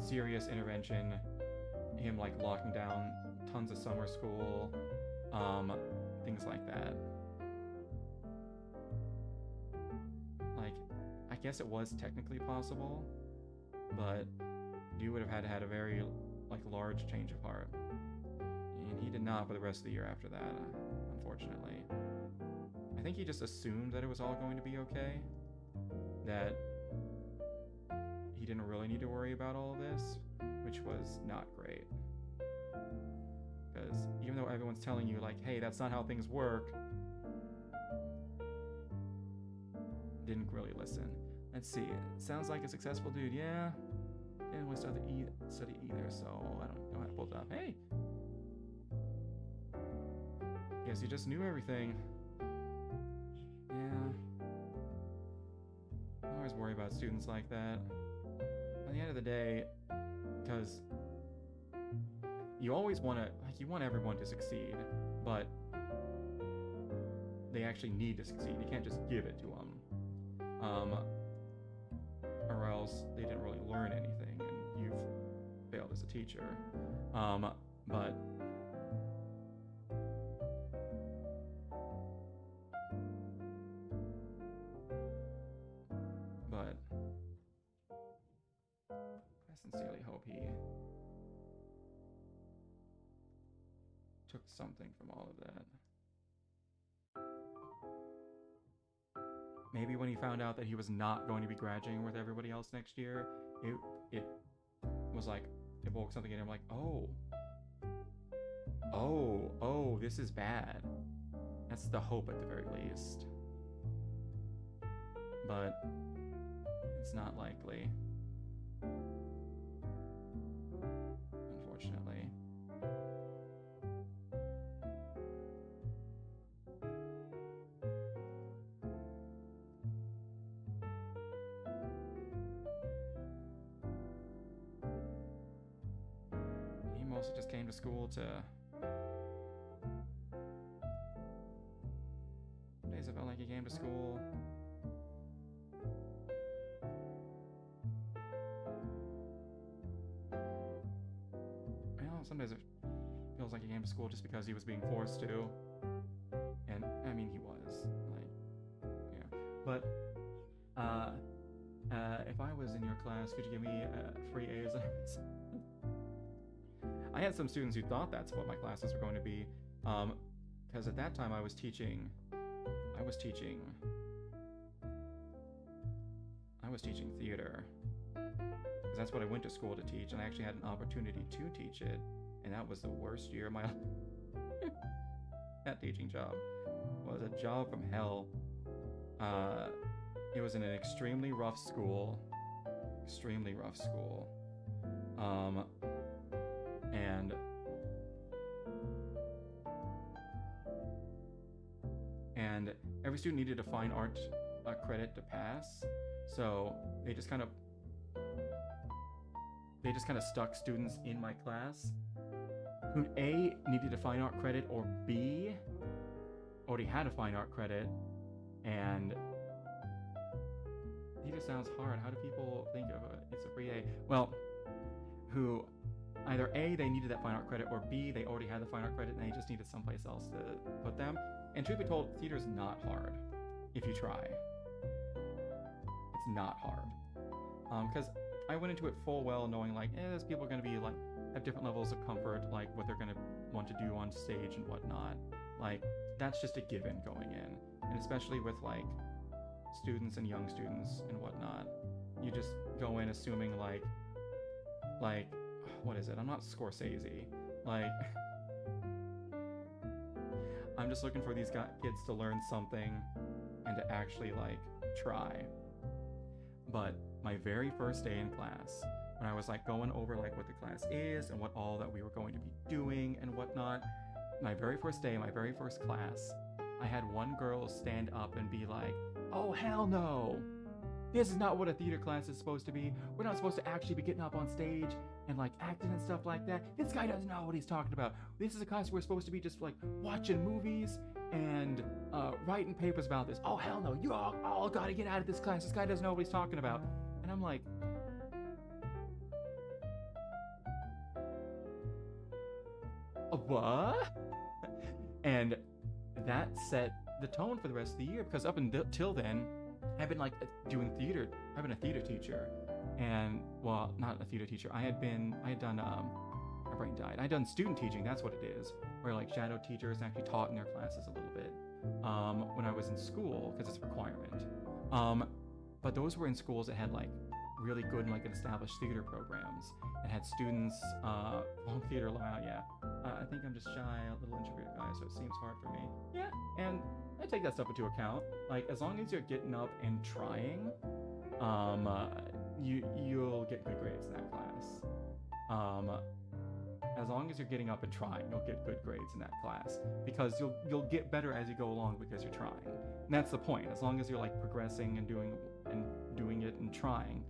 serious intervention, him like locking down tons of summer school, things like that. Like, I guess it was technically possible, but you would have had a very like large change of heart, and he did not for the rest of the year after that, unfortunately. I think he just assumed that it was all going to be okay, that he didn't really need to worry about all of this, which was not great. Because even though everyone's telling you like, hey, that's not how things work, didn't really listen. Let's see, sounds like a successful dude. Yeah, didn't really study either, so I don't know how to pull it up. Hey, guess you just knew everything. Yeah, I always worry about students like that. At the end of the day, because you always want to, like, you want everyone to succeed, but they actually need to succeed. You can't just give it to them, or else they didn't really learn anything, and you've failed as a teacher. But I sincerely hope he took something from all of that. Maybe when he found out that he was not going to be graduating with everybody else next year, it was like, it woke something in him like, oh, this is bad. That's the hope at the very least. But it's not likely, unfortunately. He mostly just came to school to... Some days it felt like he came to school some days it feels like he came to school just because he was being forced to. And, I mean, he was. Like, yeah. But, if I was in your class, could you give me free A's? I had some students who thought that's what my classes were going to be. Because at that time I was teaching theater. Because that's what I went to school to teach, and I actually had an opportunity to teach it, and that was the worst year of my life. That teaching job was a job from hell. It was in an extremely rough school. And every student needed a fine art credit to pass, so they just kind of stuck students in my class who A, needed a fine art credit, or B, already had a fine art credit, and it just sounds hard. How do people think of it's a free A? Well, who either A, they needed that fine art credit, or B, they already had the fine art credit and they just needed someplace else to put them. And truth be told, theater's not hard if you try. It's not hard. Because I went into it full well knowing like, there's people going to be like, have different levels of comfort, like what they're going to want to do on stage and whatnot. Like, that's just a given going in. And especially with like students and young students and whatnot, you just go in assuming like, what is it? I'm not Scorsese. Like, I'm just looking for these kids to learn something and to actually like try. But my very first day in class, when I was like going over like what the class is and what all that we were going to be doing and whatnot, my very first day, my very first class, I had one girl stand up and be like, "Oh hell no! This is not what a theater class is supposed to be. We're not supposed to actually be getting up on stage and like acting and stuff like that. This guy doesn't know what he's talking about. This is a class where we're supposed to be just like watching movies and writing papers about this. Oh hell no! You all gotta get out of this class. This guy doesn't know what he's talking about." And I'm like, what? And that set the tone for the rest of the year, because up until then, I've been like doing theater. I've been a theater teacher, and well, not a theater teacher. I had done my brain died. I had done student teaching. That's what it is, where like shadow teachers actually taught in their classes a little bit when I was in school, because it's a requirement. But those were in schools that had like really good like established theater programs and had students long theater allowed. Yeah, I think I'm just shy, a little introverted guy, so it seems hard for me. Yeah, and I take that stuff into account. Like, as long as you're getting up and trying, you'll get good grades in that class. As long as you're getting up and trying, you'll get good grades in that class, because you'll get better as you go along because you're trying. And that's the point. As long as you're like progressing and doing it and trying,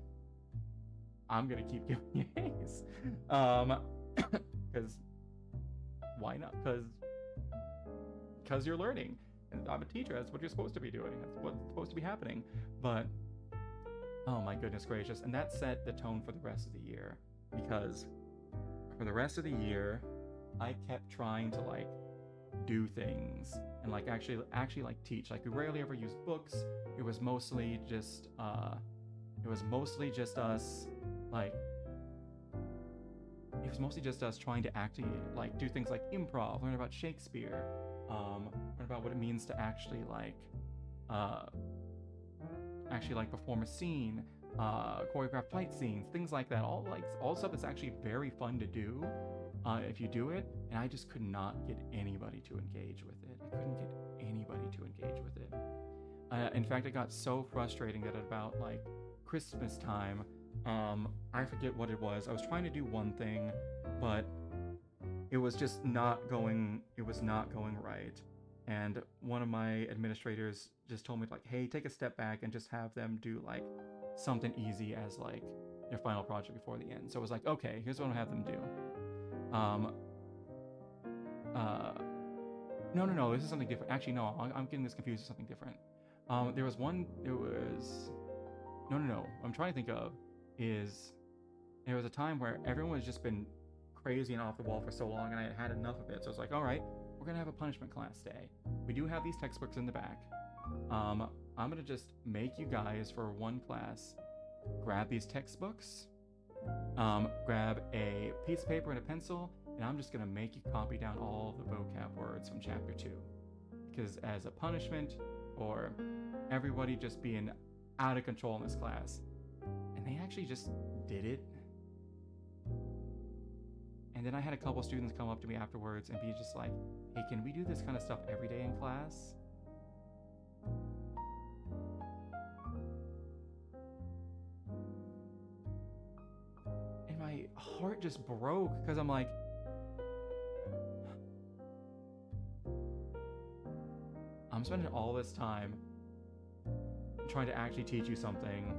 I'm gonna keep giving you A's. Because why not? Because you're learning. And I'm a teacher. That's what you're supposed to be doing. That's what's supposed to be happening. But oh my goodness gracious. And that set the tone for the rest of the year, because for the rest of the year, I kept trying to like do things and like actually like teach. Like, we rarely ever used books. It was mostly just us like it was mostly just us trying to actually like do things like improv, learn about Shakespeare, learn about what it means to actually perform a scene, choreograph fight scenes, things like that. All stuff that's actually very fun to do if you do it. And I just could not get anybody to engage with it. I couldn't get anybody to engage with it. In fact, it got so frustrating that at about like Christmas time, I forget what it was. I was trying to do one thing, but it was just not going. It was not going right. And one of my administrators just told me like, "Hey, take a step back and just have them do like something easy as like their final project before the end." So I was like, "Okay, here's what I'll have them do." No, this is something different. Actually, no, I'm getting this confused with something different. There was one. No. I'm trying to think of is there was a time where everyone has just been crazy and off the wall for so long, and I had enough of it. So I was like, all right, we're gonna have a punishment class day. We do have these textbooks in the back. I'm gonna just make you guys for one class grab these textbooks, grab a piece of paper and a pencil, and I'm just gonna make you copy down all the vocab words from chapter 2, because as a punishment for everybody just being out of control in this class. And they actually just did it. And then I had a couple students come up to me afterwards and be just like, "Hey, can we do this kind of stuff every day in class?" And my heart just broke, because I'm like, I'm spending all this time trying to actually teach you something,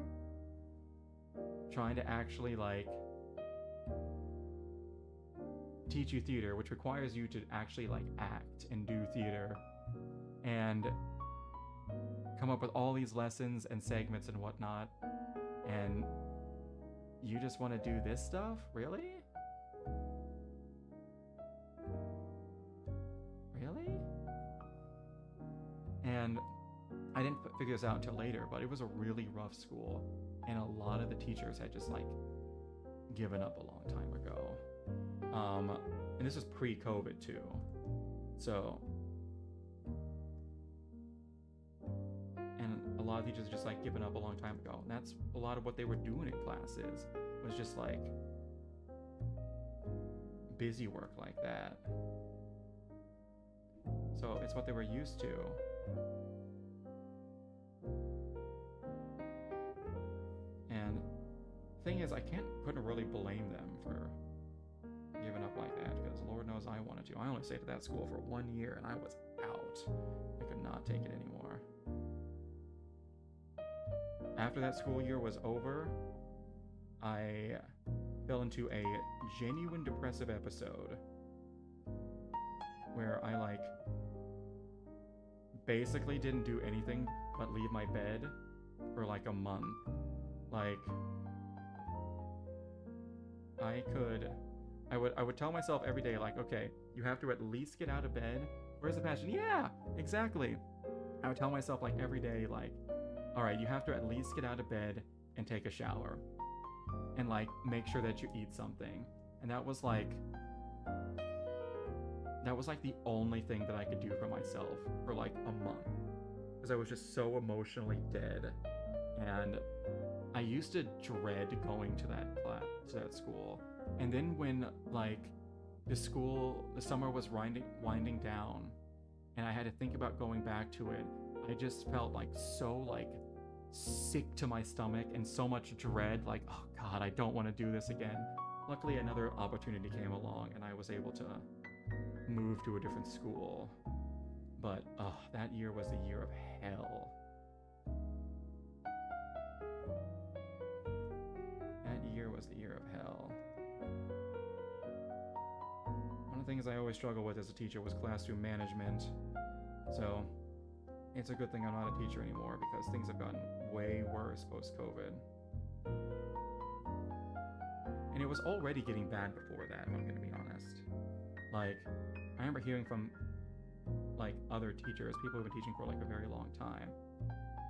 trying to actually like teach you theater, which requires you to actually like act and do theater and come up with all these lessons and segments and whatnot, and you just want to do this stuff? Really? And I didn't figure this out until later, but it was a really rough school, and a lot of the teachers had just like given up a long time ago. And this was pre-COVID too. So, and a lot of teachers just like given up a long time ago. And that's a lot of what they were doing in classes, was just like busy work like that. So it's what they were used to. And the thing is, I couldn't really blame them given up like that, because Lord knows I wanted to. I only stayed at that school for 1 year, and I was out. I could not take it anymore. After that school year was over, I fell into a genuine depressive episode where I, like, basically didn't do anything but leave my bed for, like, a month. Like, I would tell myself every day, like, okay, you have to at least get out of bed. Where's the passion? Yeah, exactly. I would tell myself, like, every day, like, all right, you have to at least get out of bed and take a shower. And, like, make sure that you eat something. And that was, like, the only thing that I could do for myself for, like, a month. Because I was just so emotionally dead. And I used to dread going to that class, to that school. And then when, like, the summer was winding down, and I had to think about going back to it, I just felt, like, so, like, sick to my stomach and so much dread, like, oh god, I don't want to do this again. Luckily, another opportunity came along, and I was able to move to a different school. But, that year was the year of hell. That year was the year of hell. One of the things I always struggled with as a teacher was classroom management. So, it's a good thing I'm not a teacher anymore, because things have gotten way worse post-COVID. And it was already getting bad before that, if I'm gonna be honest. Like, I remember hearing from, like, other teachers, people who've been teaching for, like, a very long time.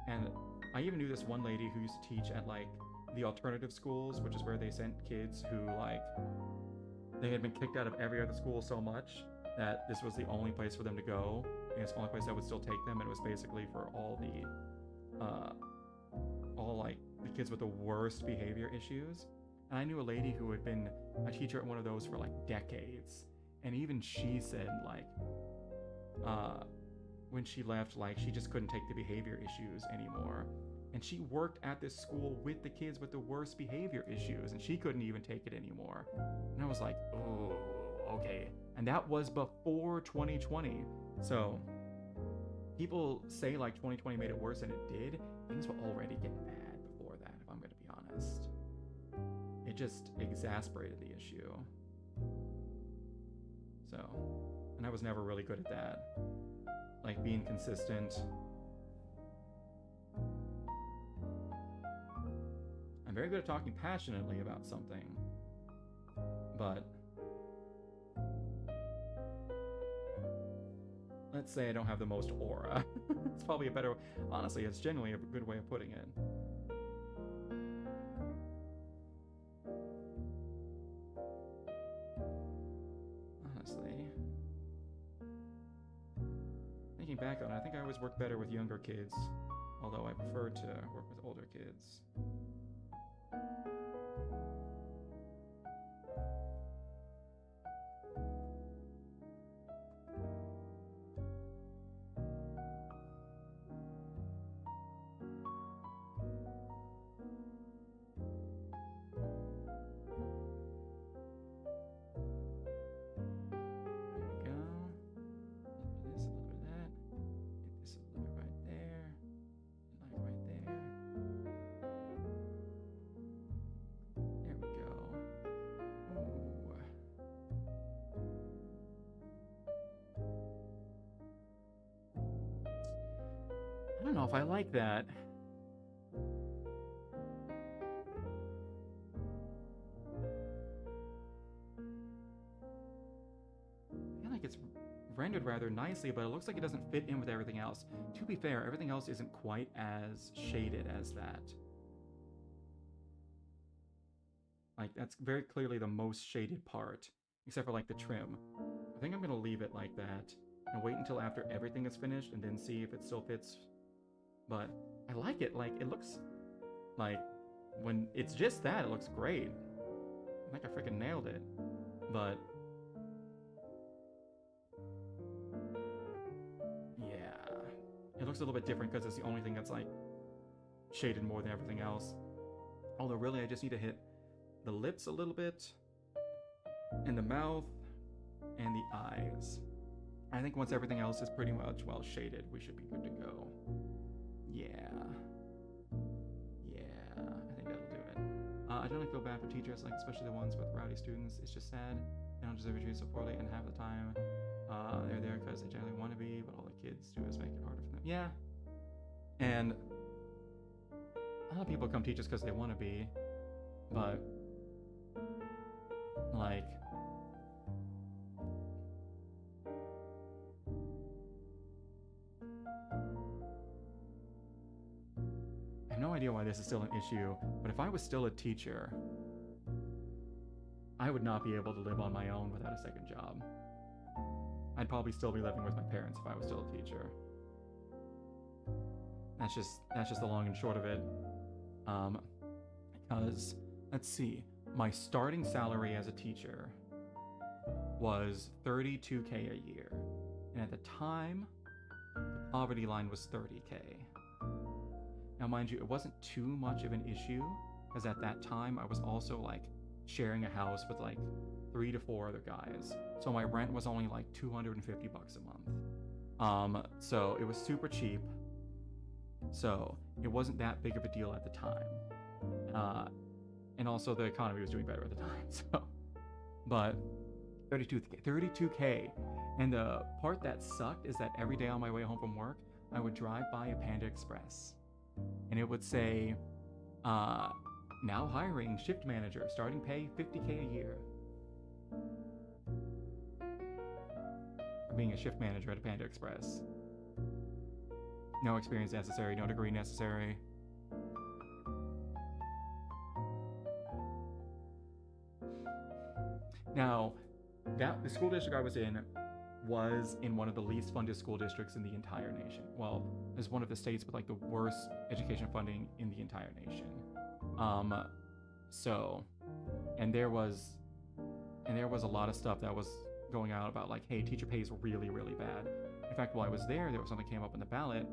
And I even knew this one lady who used to teach at, like, the alternative schools, which is where they sent kids who, like, they had been kicked out of every other school so much that this was the only place for them to go. And it's the only place that would still take them, and it was basically for all like, the kids with the worst behavior issues. And I knew a lady who had been a teacher at one of those for, like, decades. And even she said, like, when she left, like, she just couldn't take the behavior issues anymore. And she worked at this school with the kids with the worst behavior issues, and she couldn't even take it anymore. And I was like, oh, okay. And that was before 2020. So, people say, like, 2020 made it worse than it did. Things were already getting bad before that, if I'm going to be honest. It just exasperated the issue. So, and I was never really good at that. Like, being consistent. I'm very good at talking passionately about something. But let's say I don't have the most aura. It's probably a better... Honestly, it's generally a good way of putting it. Honestly. Thinking back on it, I think I always work better with younger kids. Although I prefer to work with older kids. I don't know if I like that. I feel like it's rendered rather nicely, but it looks like it doesn't fit in with everything else. To be fair, everything else isn't quite as shaded as that. Like, that's very clearly the most shaded part, except for, like, the trim. I think I'm gonna leave it like that and wait until after everything is finished and then see if it still fits. But I like it. Like, it looks like, when it's just that, it looks great. I think I freaking nailed it. But yeah, it looks a little bit different because it's the only thing that's, like, shaded more than everything else. Although really I just need to hit the lips a little bit. and the mouth, and the eyes. I think once everything else is pretty much well shaded, we should be good to go. Yeah. Yeah, I think that'll do it. I generally feel bad for teachers, like especially the ones with rowdy students. It's just sad. They don't deserve to be treated so poorly, and half the time they're there because they generally want to be, but all the kids do is make it harder for them. Yeah. And a lot of people come teach us because they want to be, but like I have no idea why this is still an issue, but if I was still a teacher, I would not be able to live on my own without a second job. I'd probably still be living with my parents if I was still a teacher. That's just the long and short of it. Because let's see, my starting salary as a teacher was $32K a year, and at the time, the poverty line was $30K. Now, mind you, it wasn't too much of an issue, because at that time I was also like sharing a house with like 3 to 4 other guys, so my rent was only like $250 a month. So it was super cheap. So it wasn't that big of a deal at the time. And also the economy was doing better at the time. So, but 32K. And the part that sucked is that every day on my way home from work, I would drive by a Panda Express, and it would say, now hiring shift manager, starting pay $50K a year. For being a shift manager at a Panda Express. No experience necessary, no degree necessary. Now, the school district I was in one of the least funded school districts in the entire nation. Well, it was one of the states with like the worst education funding in the entire nation. And there was a lot of stuff that was going out about like, hey, teacher pay is really, really bad. In fact, while I was there was something came up in the ballot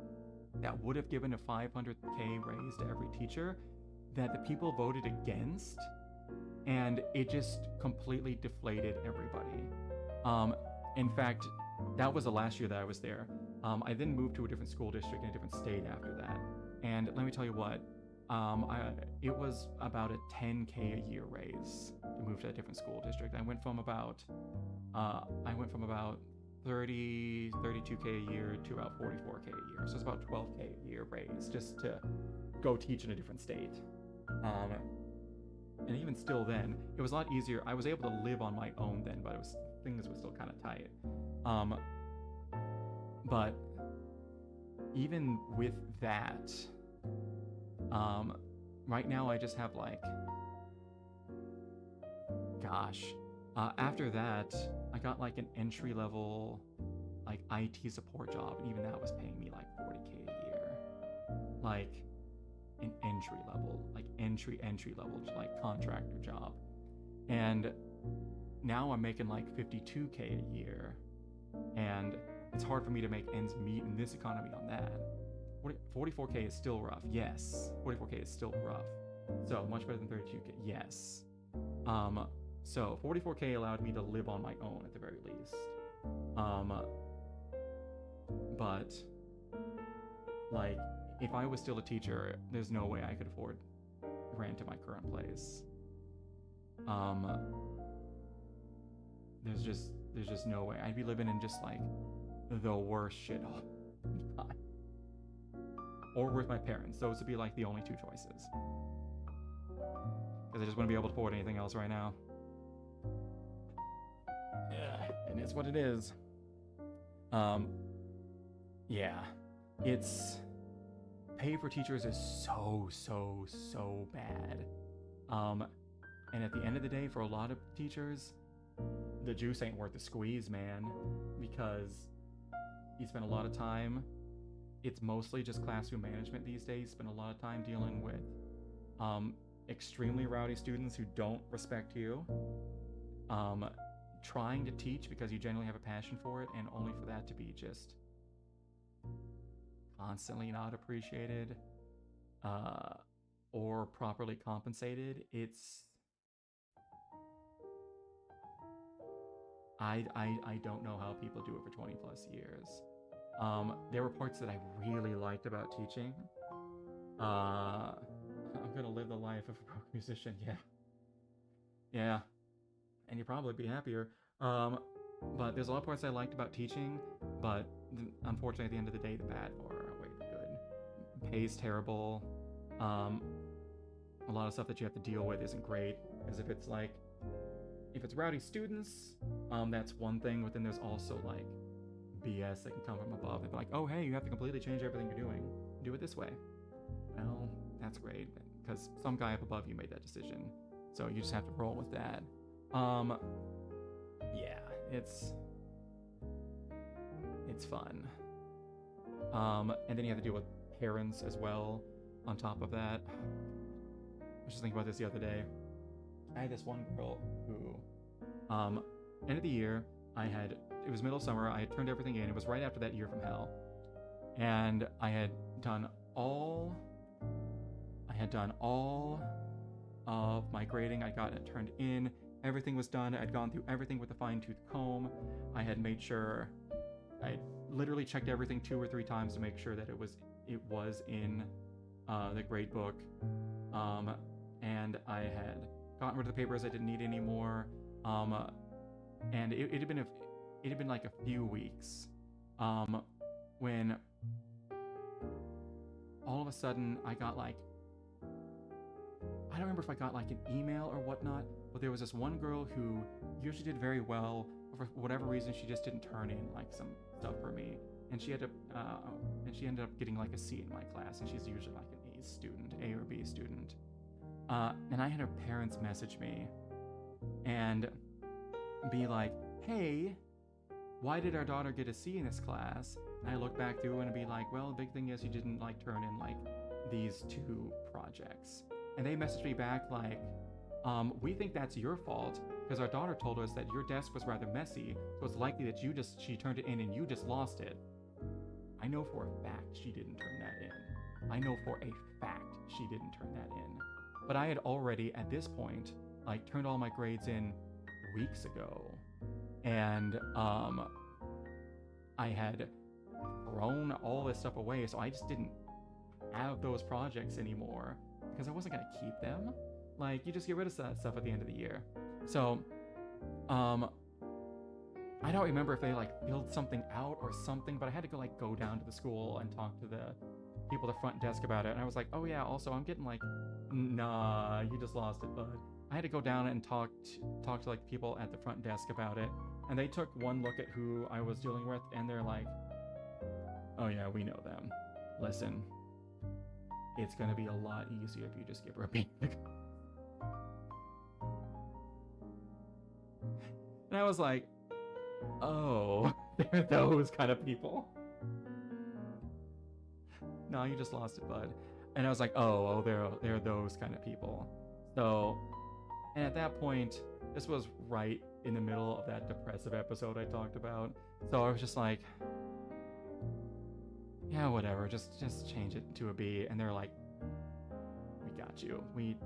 that would have given a $500K raise to every teacher that the people voted against, and it just completely deflated everybody. In fact, that was the last year that I was there. I then moved to a different school district in a different state after that, and let me tell you what, it was about a $10K a year raise to move to a different school district. I went from about 32K a year to about 44K a year. So it's about 12K a year raise just to go teach in a different state. And even still then, it was a lot easier. I was able to live on my own then, but things were still kind of tight. But even with that, right now I just have like, after that, I got like an entry level like IT support job, and even that was paying me like 40K a year. Like an entry level like contractor job. And now I'm making like 52K a year, and it's hard for me to make ends meet in this economy on that. 44K is still rough, yes. 44K is still rough. So much better than 32K, yes. So 44K allowed me to live on my own at the very least. But like, if I was still a teacher, there's no way I could afford rent in my current place. There's just no way. I'd be living in just like the worst shithole. Or with my parents. Those would be like the only two choices. Because I just wouldn't be able to afford anything else right now. Yeah, and it's what it is. Yeah, it's pay for teachers is so bad. And at the end of the day, for a lot of teachers, the juice ain't worth the squeeze, man, because you spend a lot of time. It's mostly just classroom management these days. Spend a lot of time dealing with extremely rowdy students who don't respect you. Trying to teach because you genuinely have a passion for it, and only for that to be just constantly not appreciated or properly compensated. I don't know how people do it for 20 plus years. There were parts that I really liked about teaching. I'm gonna live the life of a broke musician, yeah. Yeah. And you'd probably be happier. But there's a lot of parts I liked about teaching, but unfortunately at the end of the day, the bad far outweigh the good. Pay's terrible. A lot of stuff that you have to deal with isn't great, because if it's rowdy students, that's one thing, but then there's also like BS that can come from above. They'd be like, oh hey, you have to completely change everything you're doing. Do it this way. Well, that's great, because some guy up above you made that decision. So you just have to roll with that. Yeah, it's fun. And then you have to deal with parents as well on top of that. I was just thinking about this the other day. I had this one girl who, end of the year, it was middle of summer, I had turned everything in. It was right after that year from hell. And I had done all of my grading. I got it turned in. Everything was done. I'd gone through everything with a fine-tooth comb. I had made sure, I literally checked everything 2 or 3 times to make sure that it was in the grade book. And I had gotten rid of the papers I didn't need anymore. And it had been like a few weeks when all of a sudden I got like, I don't remember if I got like an email or whatnot, but there was this one girl who usually did very well. For whatever reason, she just didn't turn in like some stuff for me, and she ended up getting like a C in my class, and she's usually like an A student, A or B student. And I had her parents message me and be like, hey, why did our daughter get a C in this class? And I look back through and be like, well, the big thing is you didn't like turn in like these 2 projects. And they messaged me back like, we think that's your fault because our daughter told us that your desk was rather messy, so it's likely that she turned it in and you just lost it. I know for a fact she didn't turn that in. I know for a fact she didn't turn that in. But I had already, at this point, like turned all my grades in weeks ago. And I had thrown all this stuff away, so I just didn't have those projects anymore because I wasn't gonna keep them. Like, you just get rid of that stuff at the end of the year. So, I don't remember if they like filled something out or something, but I had to go down to the school and talk to the people at the front desk about it. And I was like, oh yeah, also I'm getting like, nah, you just lost it, bud. I had to go down and talk to like people at the front desk about it. And they took one look at who I was dealing with, and they're like, oh yeah, we know them. Listen, it's gonna be a lot easier if you just give her a B. And I was like, oh, they're those kind of people. No, you just lost it, bud. And I was like, oh, they're those kind of people. So, and at that point, this was right in the middle of that depressive episode I talked about. So I was just like, yeah, whatever, just change it to a B. And they're like, we got you. We've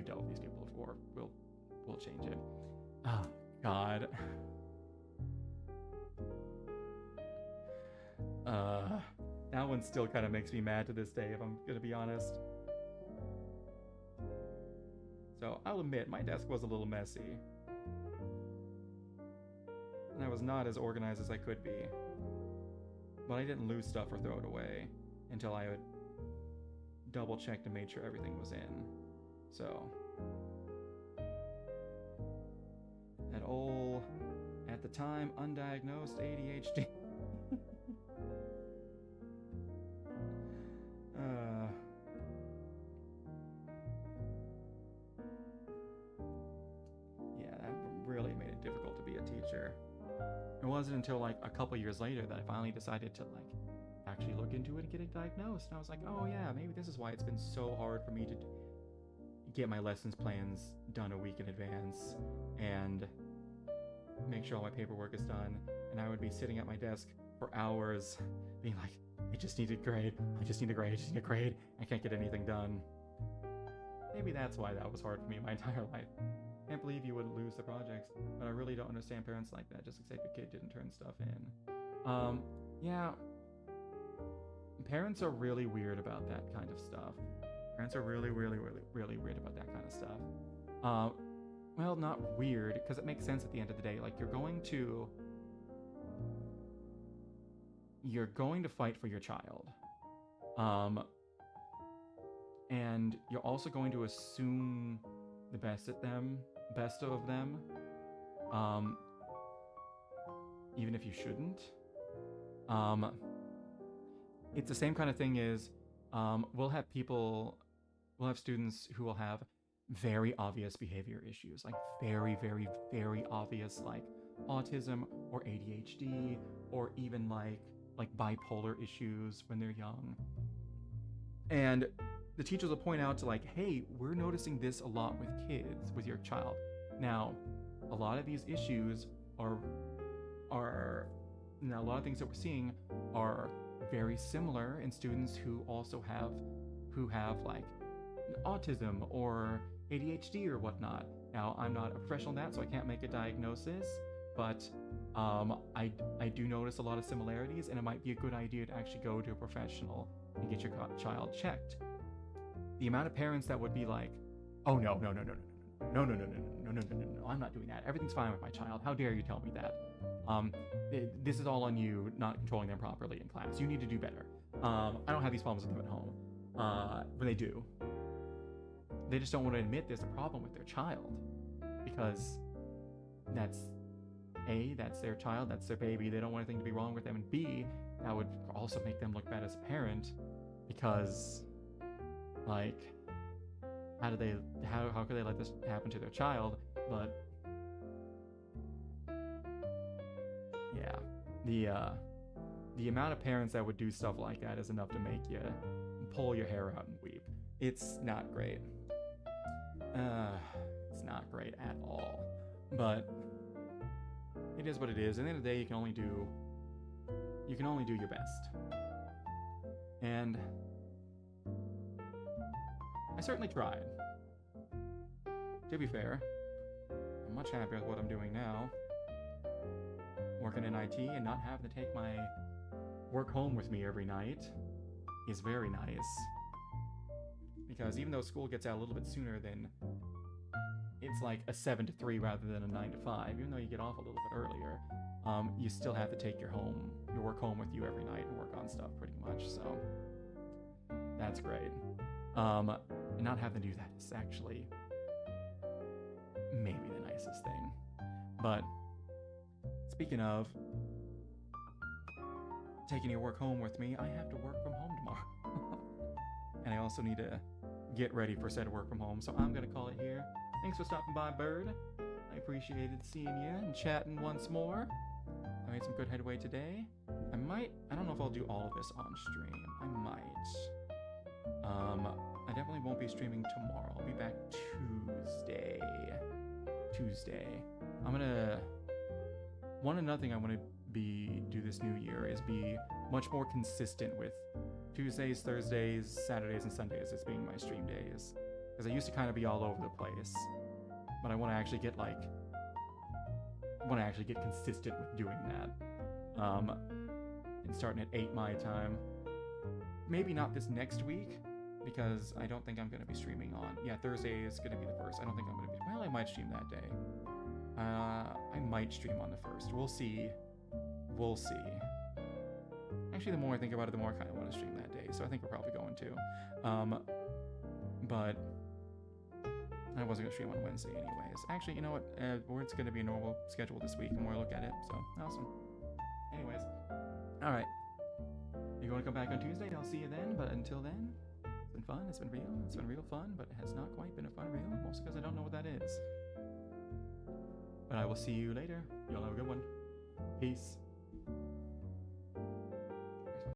dealt with these people before. We'll change it. Oh, God. That one still kind of makes me mad to this day, if I'm gonna be honest. So, I'll admit, my desk was a little messy. And I was not as organized as I could be. But I didn't lose stuff or throw it away until I would double check to make sure everything was in. So, that old, at the time, undiagnosed ADHD. Yeah, that really made it difficult to be a teacher. It wasn't until like a couple years later that I finally decided to like actually look into it and get it diagnosed. And I was like, oh yeah, maybe this is why it's been so hard for me to get my lessons plans done a week in advance and make sure all my paperwork is done. And I would be sitting at my desk for hours being like, I just need a grade, I just need a grade, I just need a grade. I can't get anything done. Maybe that's why that was hard for me my entire life. Can't believe you would lose the projects, but I really don't understand parents like that. Just accept your kid didn't turn stuff in. Yeah. Parents are really weird about that kind of stuff. Parents are really, really, really, really weird about that kind of stuff. Well, not weird, because it makes sense at the end of the day. Like, you're going to fight for your child. And you're also going to assume the best of them, even if you shouldn't. It's the same kind of thing as, we'll have students who will have very obvious behavior issues, like very, very, very obvious, like autism or ADHD, or even like bipolar issues when they're young. And the teachers will point out to like, hey, we're noticing this a lot with kids, with your child. Now, a lot of these issues a lot of things that we're seeing are very similar in students who also have like autism or ADHD or whatnot. Now, I'm not a professional in that, so I can't make a diagnosis, but I do notice a lot of similarities, and it might be a good idea to actually go to a professional and get your child checked. The amount of parents that would be like, oh no, I'm not doing that. Everything's fine with my child. How dare you tell me that? This is all on you not controlling them properly in class. You need to do better. I don't have these problems with them at home. But they do. They just don't want to admit there's a problem with their child, because that's their child, that's their baby. They don't want anything to be wrong with them. And B, that would also make them look bad as a parent, because like, how could they let this happen to their child? But yeah, the amount of parents that would do stuff like that is enough to make you pull your hair out and weep. It's not great. It's not great at all. But it is what it is. At the end of the day, you can only do your best. And I certainly tried. To be fair, I'm much happier with what I'm doing now. Working in IT and not having to take my work home with me every night is very nice. Because even though school gets out a little bit sooner, than it's like a 7 to 3 rather than a 9 to 5, even though you get off a little bit earlier, you still have to take your work home with you every night and work on stuff pretty much, so that's great. And not having to do that is actually maybe the nicest thing. But speaking of taking your work home with me, I have to work from home tomorrow. And I also need to get ready for said work from home, so I'm gonna call it here. Thanks for stopping by, Bird. I appreciated seeing you and chatting once more. I made some good headway today. I don't know if I'll do all of this on stream. I might. I definitely won't be streaming tomorrow. I'll be back Tuesday. One another thing I want to do this new year is be much more consistent with Tuesdays, Thursdays, Saturdays, and Sundays as being my stream days. Because I used to kind of be all over the place. But I want to actually get consistent with doing that. And starting at 8 my time. Maybe not this next week, because I don't think I'm going to be streaming on... Yeah, Thursday is going to be the 1st. I don't think I'm going to be... Well, I might stream that day. I might stream on the 1st. We'll see. Actually, the more I think about it, the more I kind of want to stream that day. So I think we're probably going to. But I wasn't going to stream on Wednesday anyways. Actually, you know what? It's going to be a normal schedule this week, the more I look at it. So, awesome. Anyways. Alright. You're going to come back on Tuesday? I'll see you then. But until then, it's been fun. It's been real. It's been real fun. But it has not quite been a fun reel. Mostly because I don't know what that is. But I will see you later. Y'all have a good one. Peace.